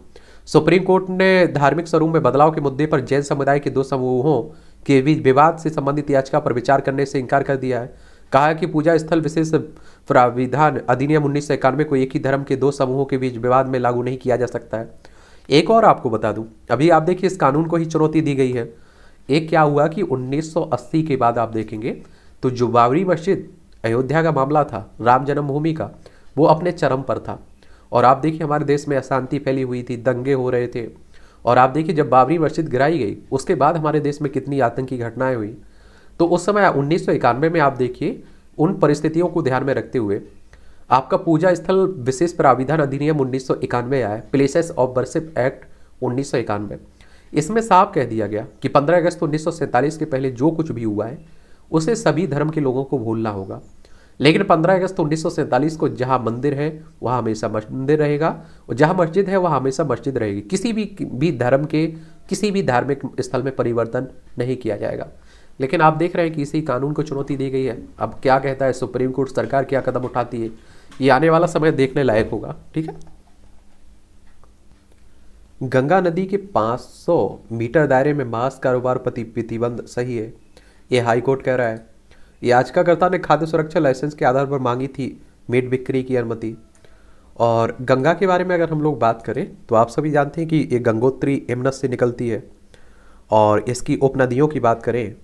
सुप्रीम कोर्ट ने धार्मिक स्वरूप में बदलाव के मुद्दे पर जैन समुदाय के 2 समूहों के बीच विवाद से संबंधित याचिका पर विचार करने से इनकार कर दिया है। कहा कि पूजा स्थल विशेष प्राविधान अधिनियम 1991 को एक ही धर्म के 2 समूहों के बीच विवाद में लागू नहीं किया जा सकता है। एक और आपको बता दूं, अभी आप देखिए इस कानून को ही चुनौती दी गई है। एक क्या हुआ कि 1980 के बाद आप देखेंगे तो जो बाबरी मस्जिद अयोध्या का मामला था, राम जन्मभूमि का, वो अपने चरम पर था। और आप देखिए हमारे देश में अशांति फैली हुई थी, दंगे हो रहे थे। और आप देखिए जब बाबरी मस्जिद गिराई गई उसके बाद हमारे देश में कितनी आतंकी घटनाएं हुई। तो उस समय 1991 में आप देखिए उन परिस्थितियों को ध्यान में रखते हुए आपका पूजा स्थल विशेष प्राविधान अधिनियम 1991 आया, प्लेसेस ऑफ वर्शिप एक्ट 1991। इसमें साफ कह दिया गया कि 15 अगस्त 1947 के पहले जो कुछ भी हुआ है उसे सभी धर्म के लोगों को भूलना होगा। लेकिन 15 अगस्त 1947 को जहां मंदिर है वहां हमेशा मंदिर रहेगा, और जहां मस्जिद है वहां हमेशा मस्जिद रहेगी। किसी भी धर्म के किसी भी धार्मिक स्थल में परिवर्तन नहीं किया जाएगा। लेकिन आप देख रहे हैं कि इसी कानून को चुनौती दी गई है। अब क्या कहता है सुप्रीम कोर्ट, सरकार क्या कदम उठाती है, ये आने वाला समय देखने लायक होगा। ठीक है, गंगा नदी के 500 मीटर दायरे में मांस कारोबार प्रतिबंध सही है, ये हाईकोर्ट कह रहा है। याचिकाकर्ता ने खाद्य सुरक्षा लाइसेंस के आधार पर मांगी थी मीट बिक्री की अनुमति। और गंगा के बारे में अगर हम लोग बात करें तो आप सभी जानते हैं कि ये गंगोत्री यमुना से निकलती है। और इसकी उपनदियों की बात करें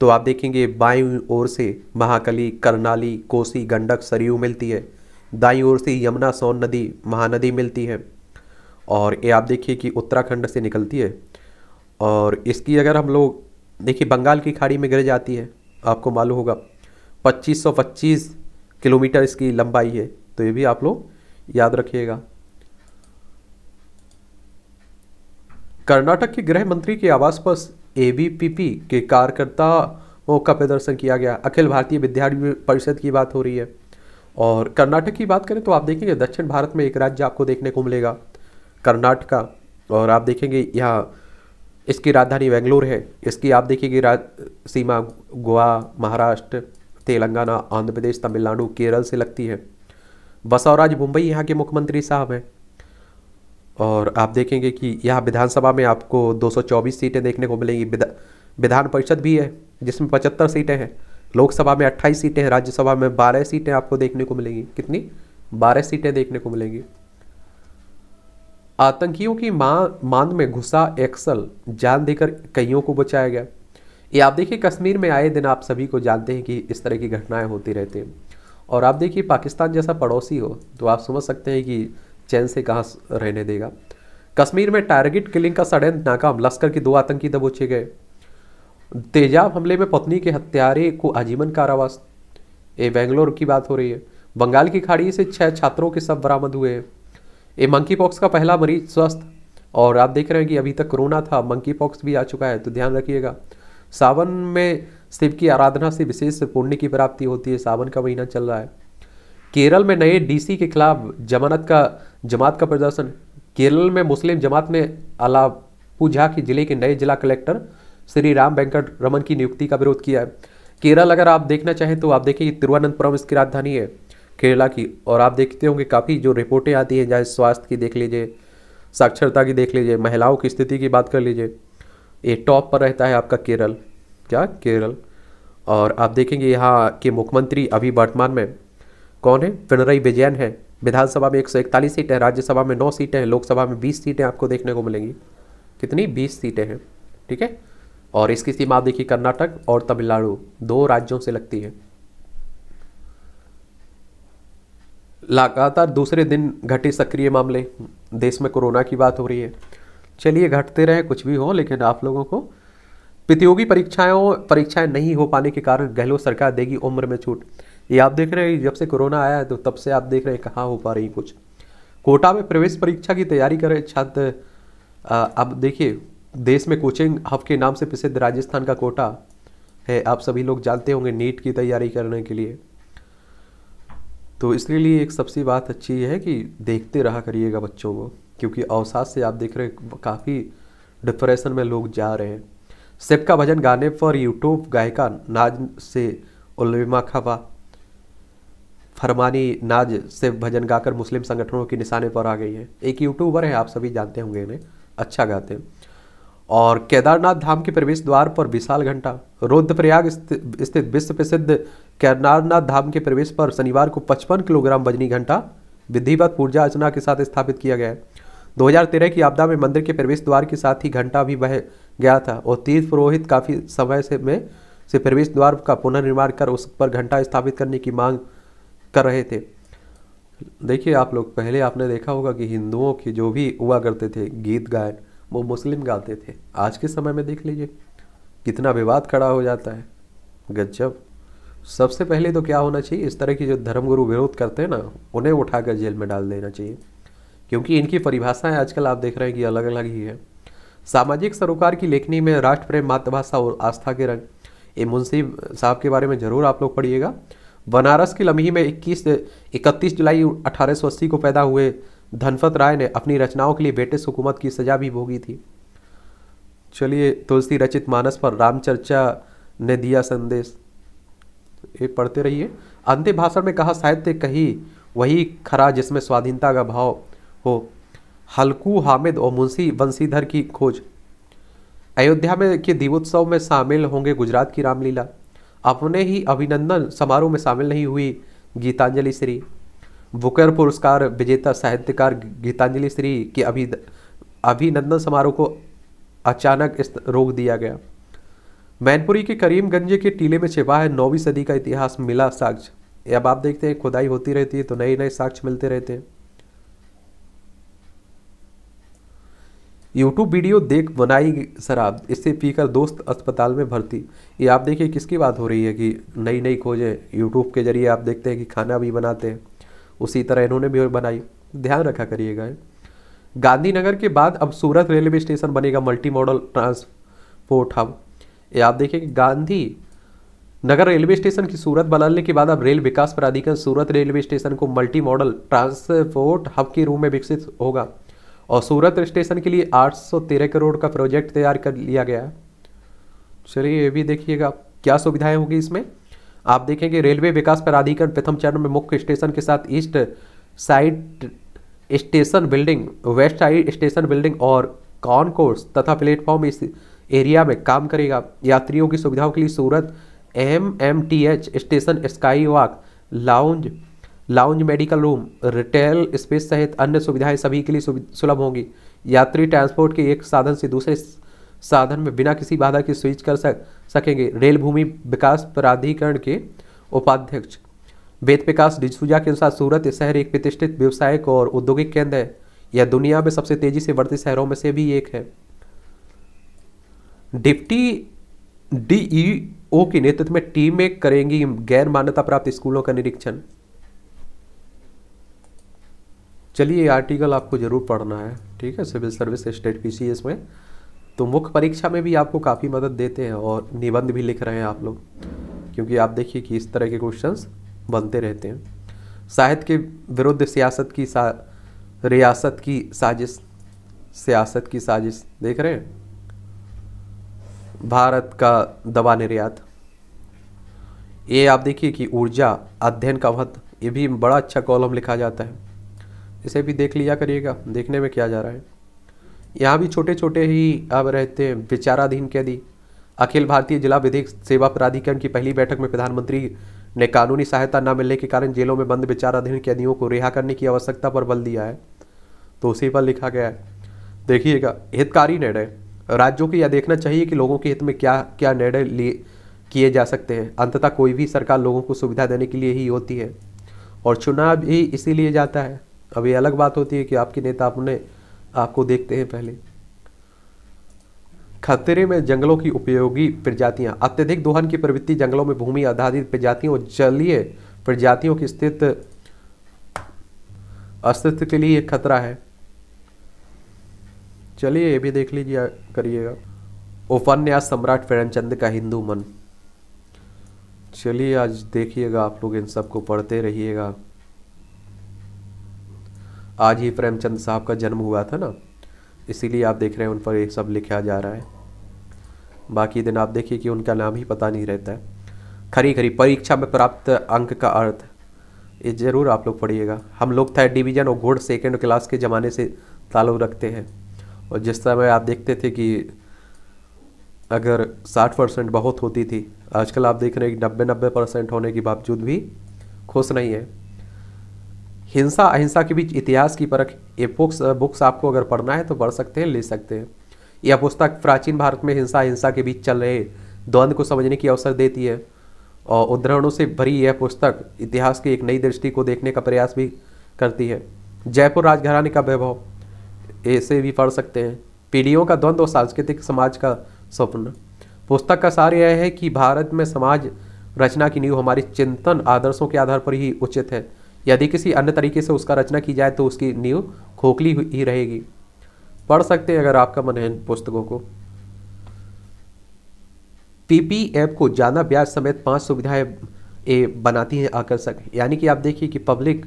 तो आप देखेंगे बाईं ओर से महाकली, करनाली, कोसी, गंडक, सरयू मिलती है। दाईं ओर से यमुना, सोन नदी, महानदी मिलती है। और ये आप देखिए कि उत्तराखंड से निकलती है। और इसकी अगर हम लोग देखिए बंगाल की खाड़ी में गिर जाती है, आपको मालूम होगा 2525 किलोमीटर इसकी लंबाई है। तो ये भी आप लोग याद रखिएगा। कर्नाटक के गृह मंत्री के आवास पर एबीवीपी के कार्यकर्ताओं का प्रदर्शन किया गया। अखिल भारतीय विद्यार्थी परिषद की बात हो रही है। और कर्नाटक की बात करें तो आप देखेंगे दक्षिण भारत में एक राज्य आपको देखने को मिलेगा, कर्नाटका। और आप देखेंगे यहाँ इसकी राजधानी बेंगलुरु है। इसकी आप देखेंगे सीमा गोवा, महाराष्ट्र, तेलंगाना, आंध्र प्रदेश, तमिलनाडु, केरल से लगती है। बसवराज मुंबई यहाँ के मुख्यमंत्री साहब हैं। और आप देखेंगे कि यहाँ विधानसभा में आपको 224 सीटें देखने को मिलेंगी। विधान परिषद भी है जिसमें 75 सीटें हैं। लोकसभा में 28 सीटें हैं। राज्यसभा में 12 सीटें आपको देखने को मिलेंगी। कितनी? 12 सीटें देखने को मिलेंगी। आतंकियों की मांद में घुसा एक्सल, जान देकर कईयों को बचाया गया। ये आप देखिए कश्मीर में आए दिन आप सभी को जानते हैं कि इस तरह की घटनाएं होती रहती हैं। और आप देखिए पाकिस्तान जैसा पड़ोसी हो तो आप समझ सकते हैं कि चैन से कहाँ रहने देगा। कश्मीर में टारगेट किलिंग का षड्यंत्र नाकाम, लश्कर के 2 आतंकी दबोचे गए। तेजाब हमले में पत्नी के हत्यारे को आजीवन कारावास। ये बेंगलोर की बात हो रही है। बंगाल की खाड़ी से 6 छात्रों के शव बरामद हुए हैं। ये मंकी पॉक्स का पहला मरीज स्वस्थ। और आप देख रहे हैं कि अभी तक कोरोना था, मंकी पॉक्स भी आ चुका है, तो ध्यान रखिएगा। सावन में शिव की आराधना से विशेष पुण्य की प्राप्ति होती है। सावन का महीना चल रहा है। केरल में नए डीसी के खिलाफ जमात का प्रदर्शन। केरल में मुस्लिम जमात ने आलापुझा के जिले के नए जिला कलेक्टर श्री राम वेंकट रमन की नियुक्ति का विरोध किया है। केरल अगर आप देखना चाहें तो आप देखिए तिरुवनंतपुरम इसकी राजधानी है केरला की। और आप देखते होंगे काफ़ी जो रिपोर्टें आती हैं, चाहे स्वास्थ्य की देख लीजिए, साक्षरता की देख लीजिए, महिलाओं की स्थिति की बात कर लीजिए, ये टॉप पर रहता है आपका केरल। क्या? केरल। और आप देखेंगे यहाँ के मुख्यमंत्री अभी वर्तमान में कौन है? पिनरई विजयन है। विधानसभा में 141 सीटें, राज्यसभा में 9 सीटें हैं, लोकसभा में 20 सीटें आपको देखने को मिलेंगी। कितनी? 20 सीटें हैं। ठीक है। और इसकी सीमा आप देखिए कर्नाटक और तमिलनाडु 2 राज्यों से लगती है। लगातार दूसरे दिन घटे सक्रिय मामले। देश में कोरोना की बात हो रही है। चलिए घटते रहे कुछ भी हो, लेकिन आप लोगों को प्रतियोगी परीक्षाएं नहीं हो पाने के कारण गहलोत सरकार देगी उम्र में छूट। ये आप देख रहे हैं जब से कोरोना आया है तो तब से आप देख रहे हैं कहाँ हो पा रही कुछ। कोटा में प्रवेश परीक्षा की तैयारी कर रहे छात्र। अब देखिए देश में कोचिंग हब के नाम से प्रसिद्ध राजस्थान का कोटा है, आप सभी लोग जानते होंगे, नीट की तैयारी करने के लिए। तो इसके लिए एक सबसे बात अच्छी है कि देखते रहा करिएगा बच्चों को, क्योंकि अवसाद से आप देख रहे हैं काफ़ी डिप्रेशन में लोग जा रहे हैं। शिव का भजन गाने पर यूट्यूब गायिका नाज से उल्मा खफा। फरमानी नाज शिव भजन गाकर मुस्लिम संगठनों के निशाने पर आ गई है। एक यूट्यूबर है, आप सभी जानते होंगे इन्हें, अच्छा गाते हैं। और केदारनाथ धाम के प्रवेश द्वार पर विशाल घंटा। रुद्रप्रयाग स्थित विश्व प्रसिद्ध केदारनाथ धाम के प्रवेश पर शनिवार को 55 किलोग्राम वजनी घंटा विधिवत पूजा अर्चना के साथ स्थापित किया गया है। 2013 की आपदा में मंदिर के प्रवेश द्वार के साथ ही घंटा भी बह गया था और तीर्थ पुरोहित काफी समय से प्रवेश द्वार का पुनर्निर्माण कर उस पर घंटा स्थापित करने की मांग कर रहे थे। देखिए आप लोग, पहले आपने देखा होगा कि हिंदुओं के जो भी हुआ करते थे गीत गायन, वो मुस्लिम गाते थे। आज के समय में देख लीजिए कितना विवाद खड़ा हो जाता है। गजब। सबसे पहले तो क्या होना चाहिए, इस तरह की जो धर्मगुरु विरोध करते हैं ना, उन्हें उठाकर जेल में डाल देना चाहिए, क्योंकि इनकी परिभाषाएं आजकल आप देख रहे हैं कि अलग अलग ही है। सामाजिक सरोकार की लेखनी में राष्ट्र प्रेम, मातृभाषा और आस्था के रंग, ये मुंशी साहब के बारे में जरूर आप लोग पढ़िएगा। बनारस की लम्ही में 31 जुलाई 1880 को पैदा हुए धनपत राय ने अपनी रचनाओं के लिए ब्रिटिश हुकूमत की सजा भी भोगी थी। चलिए, तुलसी रचित मानस पर रामचर्चा ने दिया संदेश, ये पढ़ते रहिए। अंतिम भाषण में कहा, साहित्य कही वही खरा जिसमें स्वाधीनता का भाव हो, हल्कू हामिद और मुंशी बंशीधर की खोज। अयोध्या में के दीपोत्सव में शामिल होंगे गुजरात की रामलीला। अपने ही अभिनंदन समारोह में शामिल नहीं हुई गीतांजलि श्री। बुकर पुरस्कार विजेता साहित्यकार गीतांजलि श्री के अभिनंदन समारोह को अचानक रोक दिया गया। मैनपुरी के करीमगंज के टीले में छिपा है 9वीं सदी का इतिहास, मिला साक्ष्य। अब आप देखते हैं खुदाई होती रहती है तो नए नए साक्ष्य मिलते रहते हैं। यूट्यूब वीडियो देख बनाई शराब, इससे पीकर दोस्त अस्पताल में भर्ती। ये आप देखिए किसकी बात हो रही है कि नई नई खोजें यूट्यूब के जरिए आप देखते हैं कि खाना भी बनाते हैं, उसी तरह इन्होंने भी बनाई। ध्यान रखा करिएगा। गांधीनगर के बाद अब सूरत रेलवे स्टेशन बनेगा मल्टी मॉडल ट्रांसपोर्ट हब। ये आप देखिए कि गांधी नगर रेलवे स्टेशन की सूरत बदलने के बाद अब रेल विकास प्राधिकरण सूरत रेलवे स्टेशन को मल्टी मॉडल ट्रांसपोर्ट हब के रूप में विकसित होगा और सूरत स्टेशन के लिए 813 करोड़ का प्रोजेक्ट तैयार कर लिया गया है। चलिए ये भी देखिएगा क्या सुविधाएं होगी इसमें। आप देखेंगे रेलवे विकास प्राधिकरण प्रथम चरण में मुख्य स्टेशन के साथ east side station building, west side station building और कॉनकोर्स तथा प्लेटफॉर्म इस एरिया में काम करेगा। यात्रियों की सुविधाओं के लिए सूरत MMTH station, sky walk, lounge, medical room, retail space सहित अन्य सुविधाएं सभी के लिए सुलभ होंगी। यात्री ट्रांसपोर्ट के एक साधन से दूसरे साधन में बिना किसी बाधा के स्विच कर सकेंगे। रेल भूमि विकास प्राधिकरण के उपाध्यक्ष वेद प्रकाश डिसूजा के अनुसार सूरत शहर एक प्रतिष्ठित व्यवसायिक और औद्योगिक केंद्र है। यह दुनिया में सबसे तेजी से बढ़ते शहरों में से भी एक है। डिप्टी DEO के नेतृत्व में टीमें करेंगी गैर मान्यता प्राप्त स्कूलों का निरीक्षण। चलिए ये आर्टिकल आपको जरूर पढ़ना है, ठीक है। सिविल सर्विस स्टेट PCS में तो मुख्य परीक्षा में भी आपको काफ़ी मदद देते हैं और निबंध भी लिख रहे हैं आप लोग, क्योंकि आप देखिए कि इस तरह के क्वेश्चंस बनते रहते हैं। साहित्य के विरुद्ध रियासत की साजिश देख रहे हैं। भारत का दवा निर्यात, ये आप देखिए कि ऊर्जा अध्ययन का महत्व, ये भी बड़ा अच्छा कॉलम लिखा जाता है, इसे भी देख लिया करिएगा, देखने में क्या जा रहा है। यहाँ भी छोटे छोटे ही अब रहते हैं। विचाराधीन कैदी, अखिल भारतीय जिला विधिक सेवा प्राधिकरण की पहली बैठक में प्रधानमंत्री ने कानूनी सहायता न मिलने के कारण जेलों में बंद विचाराधीन कैदियों को रिहा करने की आवश्यकता पर बल दिया है, तो उसी पर लिखा गया है। देखिएगा, हितकारी निर्णय, राज्यों को यह देखना चाहिए कि लोगों के हित में क्या क्या निर्णय लिए किए जा सकते हैं। अंततः कोई भी सरकार लोगों को सुविधा देने के लिए ही होती है और चुनाव भी इसीलिए जाता है। अब ये अलग बात होती है कि आपके नेता अपने आपको देखते हैं पहले। खतरे में जंगलों की उपयोगी प्रजातियां, अत्यधिक दोहन की प्रवृत्ति जंगलों में भूमि आधारित प्रजातियों और जलीय प्रजातियों की अस्तित्व के लिए एक खतरा है। चलिए ये भी देख लीजिए करिएगा। उपन्यास सम्राट प्रेमचंद का हिंदू मन, चलिए आज देखिएगा आप लोग, इन सबको पढ़ते रहिएगा। आज ही प्रेमचंद साहब का जन्म हुआ था ना, इसीलिए आप देख रहे हैं उन पर ये सब लिखा जा रहा है। बाकी दिन आप देखिए कि उनका नाम ही पता नहीं रहता है। खरी परीक्षा में प्राप्त अंक का अर्थ, ये जरूर आप लोग पढ़िएगा। हम लोग थर्ड डिवीजन और घोड़ सेकेंड क्लास के ज़माने से ताल्लुक़ रखते हैं, और जिस समय आप देखते थे कि अगर 60% बहुत होती थी, आजकल आप देख रहे हैं कि 90% होने के बावजूद भी खुश नहीं है। हिंसा अहिंसा के बीच इतिहास की परख, ये बुक्स आपको अगर पढ़ना है तो पढ़ सकते हैं, ले सकते हैं। यह पुस्तक प्राचीन भारत में हिंसा अहिंसा के बीच चल रहे द्वंद्व को समझने की अवसर देती है, और उदाहरणों से भरी यह पुस्तक इतिहास की एक नई दृष्टि को देखने का प्रयास भी करती है। जयपुर राजघराने का वैभव, ऐसे भी पढ़ सकते हैं। पीढ़ियों का द्वंद्व और सांस्कृतिक समाज का स्वप्न। पुस्तक का सार यह है कि भारत में समाज रचना की नींव हमारी चिंतन आदर्शों के आधार पर ही उचित है। यदि किसी अन्य तरीके से उसका रचना की जाए तो उसकी नींव खोखली ही रहेगी। पढ़ सकते हैं अगर आपका मन है इन पुस्तकों को। पीपीएफ को ज़्यादा ब्याज समेत 5 सुविधाएं बनाती हैं आकर्षक। यानी कि आप देखिए कि पब्लिक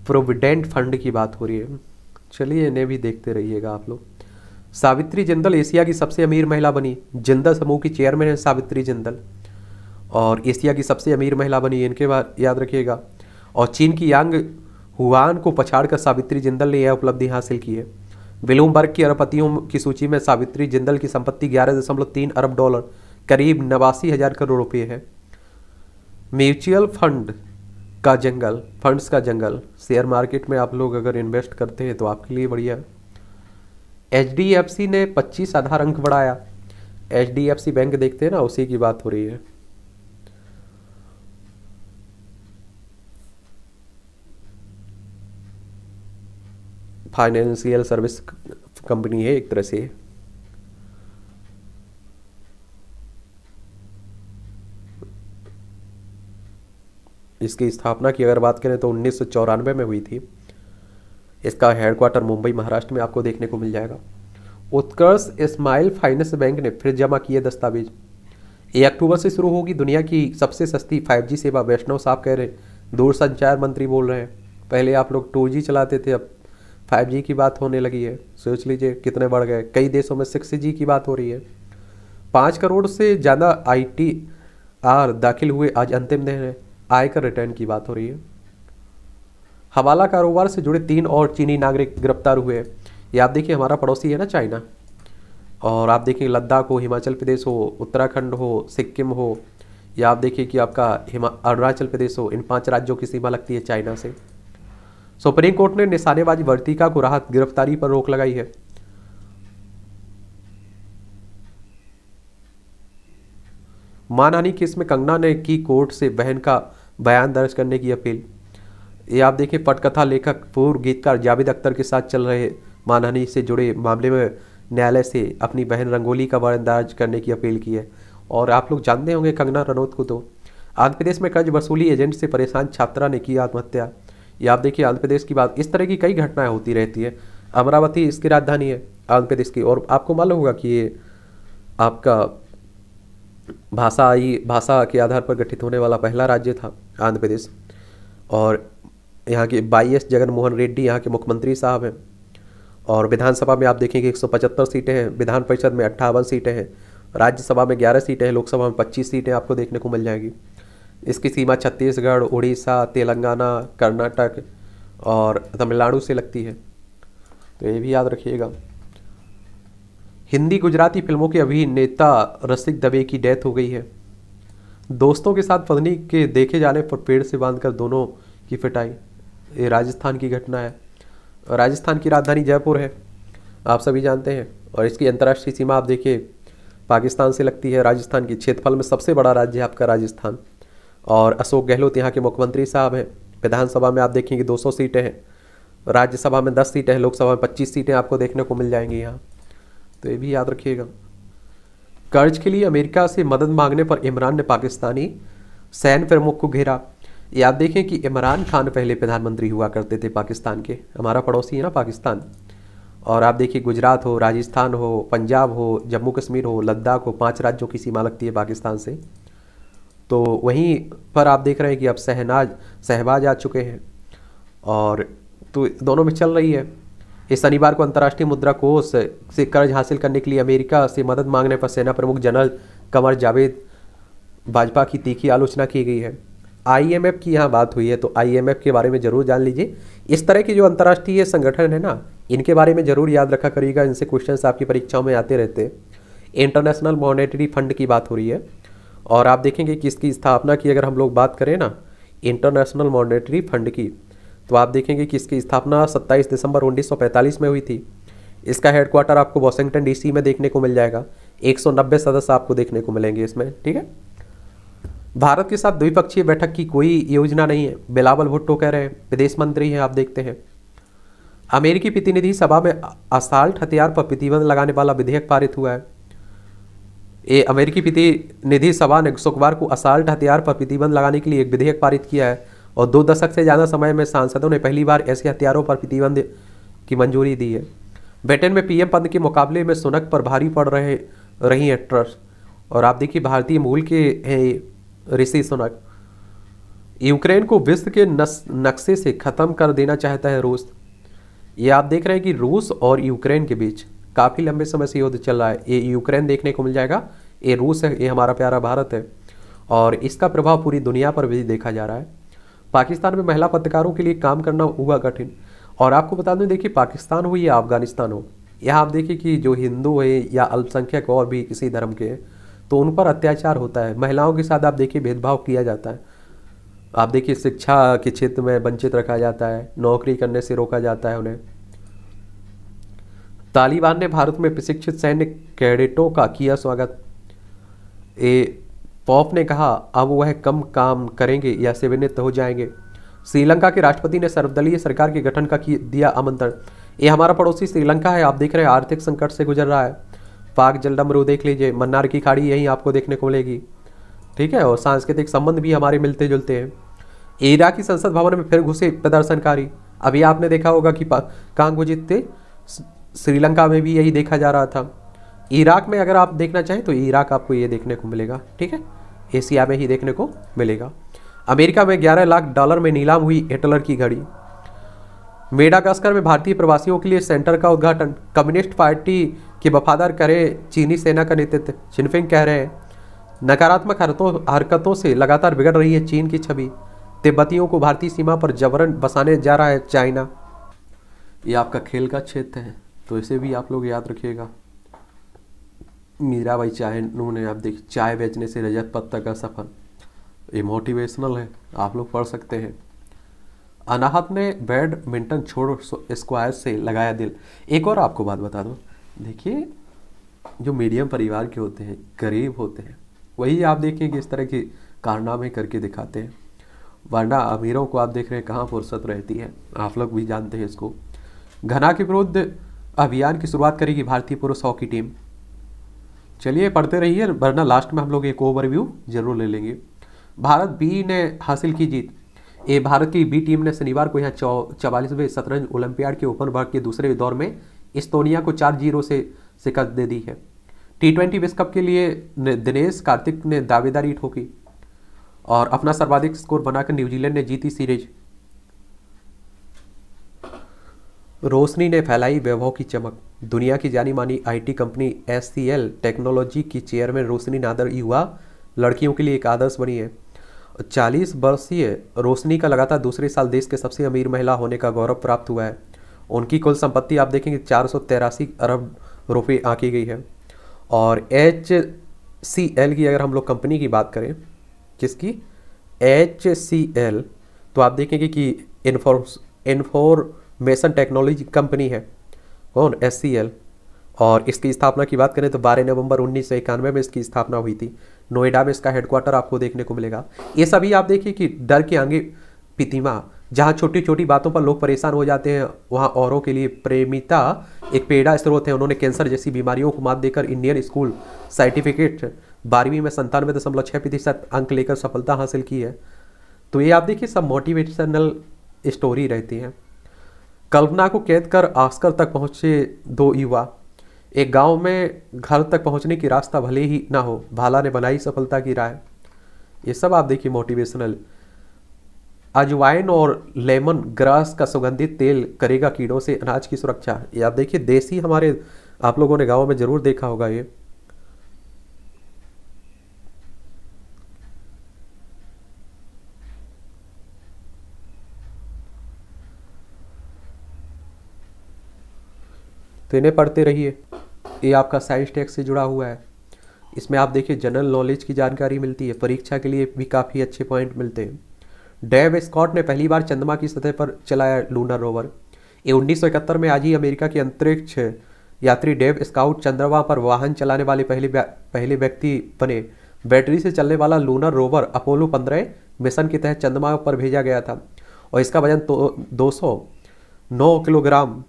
प्रोविडेंट फंड की बात हो रही है। चलिए इन्हें भी देखते रहिएगा आप लोग। सावित्री जिंदल एशिया की सबसे अमीर महिला बनी। जिंदल समूह की चेयरमैन है सावित्री जिंदल, और एशिया की सबसे अमीर महिला बनी, इनके बाद याद रखिएगा। और चीन की यांग हुआन को पछाड़कर सावित्री जिंदल ने यह उपलब्धि हासिल की है। ब्लूमबर्ग की अरबपतियों की सूची में सावित्री जिंदल की संपत्ति 11.3 अरब डॉलर, करीब 89,000 करोड़ रुपये है। म्यूचुअल फंड्स का जंगल, शेयर मार्केट में आप लोग अगर इन्वेस्ट करते हैं तो आपके लिए बढ़िया है। HDFC ने 25 आधार अंक बढ़ाया। HDFC बैंक देखते हैं ना, उसी की बात हो रही है। फाइनेंशियल सर्विस कंपनी है एक तरह से। इसकी स्थापना की अगर बात करें तो 1994 में हुई थी। इसका हेडक्वार्टर मुंबई महाराष्ट्र में आपको देखने को मिल जाएगा। उत्कर्ष स्माइल फाइनेंस बैंक ने फिर जमा किए दस्तावेज। 1 अक्टूबर से शुरू होगी दुनिया की सबसे सस्ती 5G सेवा, वैष्णव साहब कह रहे। दूरसंचार मंत्री बोल रहे हैं। पहले आप लोग 2G चलाते थे, अब 5G की बात होने लगी है। सोच लीजिए कितने बढ़ गए। कई देशों में 6G की बात हो रही है। 5 करोड़ से ज़्यादा ITR दाखिल हुए, आज अंतिम दिन है। आयकर रिटर्न की बात हो रही है। हवाला कारोबार से जुड़े 3 और चीनी नागरिक गिरफ्तार हुए। ये आप देखिए हमारा पड़ोसी है ना चाइना, और आप देखिए लद्दाख हो, हिमाचल प्रदेश हो, उत्तराखंड हो, सिक्किम हो, या आप देखिए कि आपका अरुणाचल प्रदेश हो, इन 5 राज्यों की सीमा लगती है चाइना से। सुप्रीम कोर्ट ने निशानेबाजी वर्तिका को राहत, गिरफ्तारी पर रोक लगाई है। मानहानि केस में कंगना ने की कोर्ट से बहन का बयान दर्ज करने की अपील। ये आप देखिए पटकथा लेखक पूर्व गीतकार जावेद अख्तर के साथ चल रहे मानहानि से जुड़े मामले में न्यायालय से अपनी बहन रंगोली का बयान दर्ज करने की अपील की है। और आप लोग जानते होंगे कंगना रनौत को। तो आंध्र प्रदेश में कर्ज वसूली एजेंट से परेशान छात्रा ने की आत्महत्या। ये आप देखिए आंध्र प्रदेश की बात, इस तरह की कई घटनाएं होती रहती है। अमरावती इसकी राजधानी है आंध्र प्रदेश की। और आपको मालूम होगा कि ये आपका भाषा के आधार पर गठित होने वाला पहला राज्य था आंध्र प्रदेश। और यहाँ के YS जगन मोहन रेड्डी यहाँ के मुख्यमंत्री साहब हैं। और विधानसभा में आप देखेंगे 175 सीटें हैं, विधान परिषद में 58 सीटें हैं, राज्यसभा में 11 सीटें हैं, लोकसभा में 25 सीटें आपको देखने को मिल जाएगी। इसकी सीमा छत्तीसगढ़, उड़ीसा, तेलंगाना, कर्नाटक और तमिलनाडु से लगती है, तो ये भी याद रखिएगा। हिंदी गुजराती फिल्मों के अभिनेता रसिक दवे की डेथ हो गई है। दोस्तों के साथ पत्नी के देखे जाने पर पेड़ से बांधकर दोनों की पिटाई। ये राजस्थान की घटना है। राजस्थान की राजधानी जयपुर है, आप सभी जानते हैं। और इसकी अंतर्राष्ट्रीय सीमा आप देखिए पाकिस्तान से लगती है। राजस्थान की क्षेत्रफल में सबसे बड़ा राज्य है आपका राजस्थान। और अशोक गहलोत यहाँ के मुख्यमंत्री साहब हैं। विधानसभा में आप देखेंगे 200 सीटें हैं, राज्यसभा में 10 सीटें हैं, लोकसभा में 25 सीटें आपको देखने को मिल जाएंगी यहाँ, तो ये भी याद रखिएगा। कर्ज के लिए अमेरिका से मदद मांगने पर इमरान ने पाकिस्तानी सैन्य प्रमुख को घेरा। ये आप देखें कि इमरान खान पहले प्रधानमंत्री हुआ करते थे पाकिस्तान के, हमारा पड़ोसी है ना पाकिस्तान। और आप देखिए गुजरात हो, राजस्थान हो, पंजाब हो, जम्मू कश्मीर हो, लद्दाख हो, 5 राज्यों की सीमा लगती है पाकिस्तान से। तो वहीं पर आप देख रहे हैं कि अब शहबाज आ चुके हैं, और तो दोनों में चल रही है। इस शनिवार को अंतर्राष्ट्रीय मुद्रा कोष से कर्ज हासिल करने के लिए अमेरिका से मदद मांगने पर सेना प्रमुख जनरल कमर जावेद बाजवा की तीखी आलोचना की गई है। IMF की यहाँ बात हुई है, तो IMF के बारे में ज़रूर जान लीजिए। इस तरह के जो अंतर्राष्ट्रीय संगठन है ना, इनके बारे में ज़रूर याद रखा करिएगा, इनसे क्वेश्चंस आपकी परीक्षाओं में आते रहते हैं। इंटरनेशनल मॉनेटरी फंड की बात हो रही है, और आप देखेंगे कि इसकी स्थापना की अगर हम लोग बात करें ना, इंटरनेशनल मॉनेटरी फंड की, तो आप देखेंगे कि इसकी स्थापना 27 दिसंबर 1945 में हुई थी। इसका हेडक्वार्टर आपको वॉशिंगटन डीसी में देखने को मिल जाएगा। 190 सदस्य आपको देखने को मिलेंगे इसमें, ठीक है। भारत के साथ द्विपक्षीय बैठक की कोई योजना नहीं है, बिलावल भुट्टो कह रहे हैं, विदेश मंत्री हैं, आप देखते हैं। अमेरिकी प्रतिनिधि सभा में असॉल्ट हथियार पर प्रतिबंध लगाने वाला विधेयक पारित हुआ है। ये अमेरिकी प्रतिनिधि सभा ने शुक्रवार को असॉल्ट हथियार पर प्रतिबंध लगाने के लिए एक विधेयक पारित किया है और 2 दशक से ज़्यादा समय में सांसदों ने पहली बार ऐसे हथियारों पर प्रतिबंध की मंजूरी दी है। ब्रिटेन में पीएम पद के मुकाबले में सुनक पर भारी पड़ रही है ट्रस्ट। और आप देखिए भारतीय मूल के हैं ऋषि सुनक। यूक्रेन को विश्व के नक्शे से ख़त्म कर देना चाहता है रूस। ये आप देख रहे हैं कि रूस और यूक्रेन के बीच काफ़ी लंबे समय से युद्ध चल रहा है। ये यूक्रेन देखने को मिल जाएगा, ये रूस है, ये हमारा प्यारा भारत है और इसका प्रभाव पूरी दुनिया पर भी देखा जा रहा है। पाकिस्तान में महिला पत्रकारों के लिए काम करना हुआ कठिन। और आपको बता दूं, देखिए पाकिस्तान हो या अफगानिस्तान हो, यहाँ आप देखिए कि जो हिंदू है या अल्पसंख्यक और भी किसी धर्म के हैं तो उन पर अत्याचार होता है। महिलाओं के साथ आप देखिए भेदभाव किया जाता है। आप देखिए शिक्षा के क्षेत्र में वंचित रखा जाता है, नौकरी करने से रोका जाता है उन्हें। तालिबान ने भारत में प्रशिक्षित सैन्य कैडेटों का किया स्वागत। पॉप ने कहा अब वह कम काम करेंगे या सेवानिवृत्त हो जाएंगे। श्रीलंका के राष्ट्रपति ने सर्वदलीय सरकार के गठन का दिया आमंत्रण। ये हमारा पड़ोसी श्रीलंका है, आप देख रहे हैं आर्थिक संकट से गुजर रहा है। पाक जलडमरू देख लीजिए, मन्नार की खाड़ी यहीं आपको देखने को मिलेगी, ठीक है। और सांस्कृतिक संबंध भी हमारे मिलते जुलते हैं। इराकी संसद भवन में फिर घुसे प्रदर्शनकारी। अभी आपने देखा होगा कि कहाँ घुसे थे, श्रीलंका में भी यही देखा जा रहा था। इराक में अगर आप देखना चाहें तो इराक आपको ये देखने को मिलेगा, ठीक है, एशिया में ही देखने को मिलेगा। अमेरिका में 11 लाख डॉलर में नीलाम हुई हिटलर की घड़ी। मेडागास्कर में भारतीय प्रवासियों के लिए सेंटर का उद्घाटन। कम्युनिस्ट पार्टी के वफादार करे चीनी सेना का नेतृत्व। जिनपिंग कह रहे हैं नकारात्मक हरकतों से लगातार बिगड़ रही है चीन की छवि। तिब्बतियों को भारतीय सीमा पर जबरन बसाने जा रहा है चाइना। ये आपका खेल का क्षेत्र है तो इसे भी आप लोग याद रखिएगा। मीराबाई चानू ने आप देखिए चाय बेचने से रजत पत्ता का सफर, ये मोटिवेशनल है, आप लोग पढ़ सकते हैं। अनाहत ने बैडमिंटन छोड़ स्क्वायर से लगाया दिल। एक और आपको बात बता दूं, देखिए जो मीडियम परिवार के होते हैं, गरीब होते हैं, वही आप देखिए कि इस तरह के कारनामे करके दिखाते हैं, वरना अमीरों को आप देख रहे हैं कहाँ फुर्सत रहती है। आप लोग भी जानते हैं इसको। घना के विरुद्ध अभियान की शुरुआत करेगी भारतीय पुरुष हॉकी टीम। चलिए पढ़ते रहिए, वरना लास्ट में हम लोग एक ओवरव्यू जरूर ले लेंगे। भारत बी ने हासिल की जीत। ये भारत की बी टीम ने शनिवार को यहाँ 44वें शतरंज ओलंपियाड के ओपन वर्ग के दूसरे दौर में इस्तोनिया को 4-0 से शिकस्त दे दी है। T20 विश्व कप के लिए दिनेश कार्तिक ने दावेदारी ठोकी और अपना सर्वाधिक स्कोर बनाकर न्यूजीलैंड ने जीती सीरीज। रोशनी ने फैलाई वैभव की चमक। दुनिया की जानी मानी आईटी कंपनी SCL टेक्नोलॉजी की चेयरमैन रोशनी नादर युवा लड़कियों के लिए एक आदर्श बनी है। 40 वर्षीय रोशनी का लगातार दूसरे साल देश के सबसे अमीर महिला होने का गौरव प्राप्त हुआ है। उनकी कुल संपत्ति आप देखेंगे 483 अरब रुपये आंकी गई है। और HCL की अगर हम लोग कंपनी की बात करें, किसकी, HCL, तो आप देखेंगे कि इंफॉर्मेशन टेक्नोलॉजी कंपनी है। कौन, SCL। और इसकी स्थापना की बात करें तो 12 नवंबर 1991 में इसकी स्थापना हुई थी। नोएडा में इसका हेडक्वार्टर आपको देखने को मिलेगा। ये सभी आप देखिए कि डर के आगे प्रतिमा, जहाँ छोटी छोटी बातों पर लोग परेशान हो जाते हैं वहाँ औरों के लिए प्रेमिता एक प्रेरणा स्रोत है। उन्होंने कैंसर जैसी बीमारियों को मात देकर इंडियन स्कूल सर्टिफिकेट 12वीं में 97.6% अंक लेकर सफलता हासिल की है। तो ये आप देखिए सब मोटिवेशनल स्टोरी रहती है। कल्पना को कैद कर ऑस्कर तक पहुँचे 2 युवा। एक गांव में घर तक पहुंचने की रास्ता भले ही ना हो, भाला ने बनाई सफलता की राह। ये सब आप देखिए मोटिवेशनल। अजवाइन और लेमन ग्रास का सुगंधित तेल करेगा कीड़ों से अनाज की सुरक्षा। ये आप देखिए देसी, हमारे आप लोगों ने गाँव में जरूर देखा होगा ये। तो इन्हें पढ़ते रहिए। ये आपका साइंस टेक्स से जुड़ा हुआ है। इसमें आप देखिए जनरल नॉलेज की जानकारी मिलती है, परीक्षा के लिए भी काफ़ी अच्छे पॉइंट मिलते हैं। डेव स्कॉट ने पहली बार चंद्रमा की सतह पर चलाया लूनर रोवर। ये 1971 में आज ही अमेरिका के अंतरिक्ष यात्री डेव स्काउट चंद्रमा पर वाहन चलाने वाले पहले व्यक्ति बने। बैटरी से चलने वाला लूनर रोवर अपोलो 15 मिशन के तहत चंद्रमा पर भेजा गया था और इसका वजन तो 209 किलोग्राम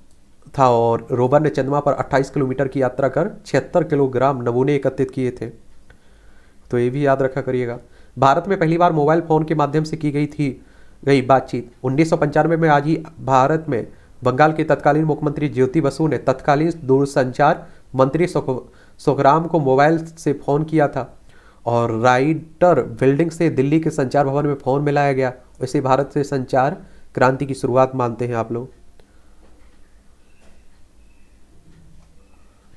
था और रोवर ने चंद्रमा पर 28 किलोमीटर की यात्रा कर 76 किलोग्राम नमूने एकत्रित किए थे। तो ये भी याद रखा करिएगा। भारत में पहली बार मोबाइल फोन के माध्यम से की गई बातचीत 1995 में आज ही भारत में बंगाल के तत्कालीन मुख्यमंत्री ज्योति बसु ने तत्कालीन दूरसंचार मंत्री सुखराम को मोबाइल से फ़ोन किया था और राइटर बिल्डिंग से दिल्ली के संचार भवन में फ़ोन मिलाया गया। वैसे भारत से संचार क्रांति की शुरुआत मानते हैं आप लोग।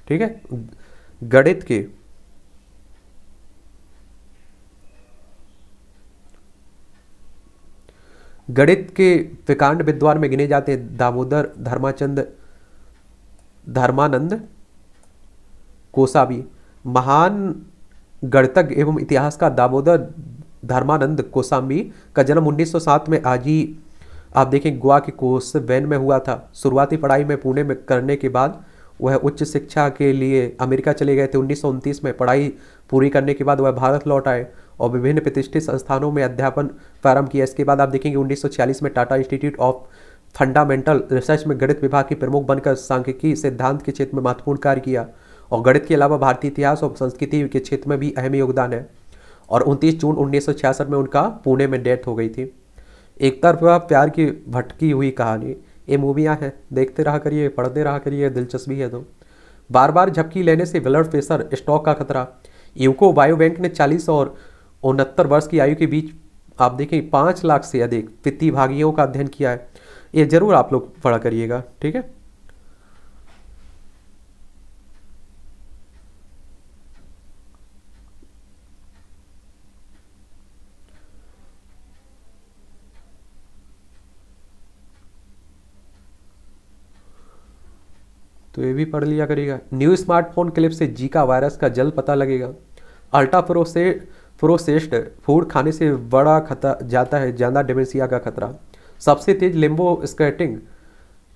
ठीक है। गणित के विकांड विद्वान में गिने जाते दामोदर धर्मानंद कोसावी। महान गणितज्ञ एवं इतिहासकार दामोदर धर्मानंद कोसावी का जन्म 1907 में आज ही आप देखें गोवा के कोसबेन में हुआ था। शुरुआती पढ़ाई में पुणे में करने के बाद वह उच्च शिक्षा के लिए अमेरिका चले गए थे। 1929 में पढ़ाई पूरी करने के बाद वह भारत लौट आए और विभिन्न प्रतिष्ठित संस्थानों में अध्यापन प्रारंभ किया। इसके बाद आप देखेंगे 1946 में Tata institute of fundamental research में गणित विभाग के प्रमुख बनकर सांख्यिकी सिद्धांत के क्षेत्र में महत्वपूर्ण कार्य किया और गणित के अलावा भारतीय इतिहास और संस्कृति के क्षेत्र में भी अहम योगदान है। और 29 जून 1966 में उनका पुणे में डेथ हो गई थी। एक तरफा प्यार की भटकी हुई कहानी, ये मूवियाँ हैं, देखते रहा करिए, पढ़ते रहा करिए, दिलचस्पी है तो। बार बार झपकी लेने से ब्लड प्रेशर, स्ट्रोक का खतरा। यूको बायो बैंक ने 40 और 69 वर्ष की आयु के बीच आप देखें 5 लाख से अधिक प्रतिभागियों का अध्ययन किया है। ये जरूर आप लोग पढ़ा करिएगा। ठीक है। तो ये भी पढ़ लिया करिएगा। न्यू स्मार्टफोन क्लिप से जीका वायरस का जल्द पता लगेगा। अल्ट्रा प्रोसेस्ड फूड खाने से बड़ा जाता है ज़्यादा डिमेंशिया का खतरा। सबसे तेज लिम्बो स्केटिंग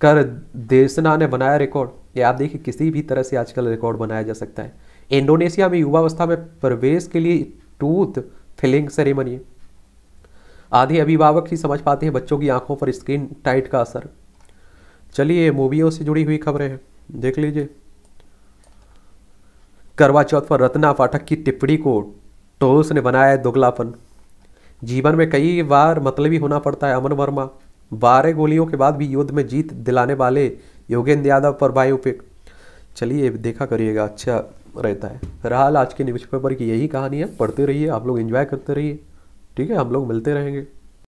कर देसना ने बनाया रिकॉर्ड। ये आप देखिए किसी भी तरह से आजकल रिकॉर्ड बनाया जा सकता है। इंडोनेशिया में युवावस्था में प्रवेश के लिए टूथ फिलिंग सेरेमनी। आधे अभिभावक ही समझ पाते हैं बच्चों की आंखों पर स्क्रीन टाइट का असर। चलिए मूवियों से जुड़ी हुई खबरें हैं, देख लीजिए। करवा चौथ पर रत्ना पाठक की टिप्पणी को टोल्स ने बनाया दोगलापन। जीवन में कई बार मतलबी होना पड़ता है। अमन वर्मा। 12 गोलियों के बाद भी युद्ध में जीत दिलाने वाले योगेंद्र यादव पर बायोपिक। चलिए देखा करिएगा, अच्छा रहता है। फिलहाल आज के न्यूज़पेपर की यही कहानी है, पढ़ते रहिए, आप लोग एंजॉय करते रहिए। ठीक है, हम लोग मिलते रहेंगे।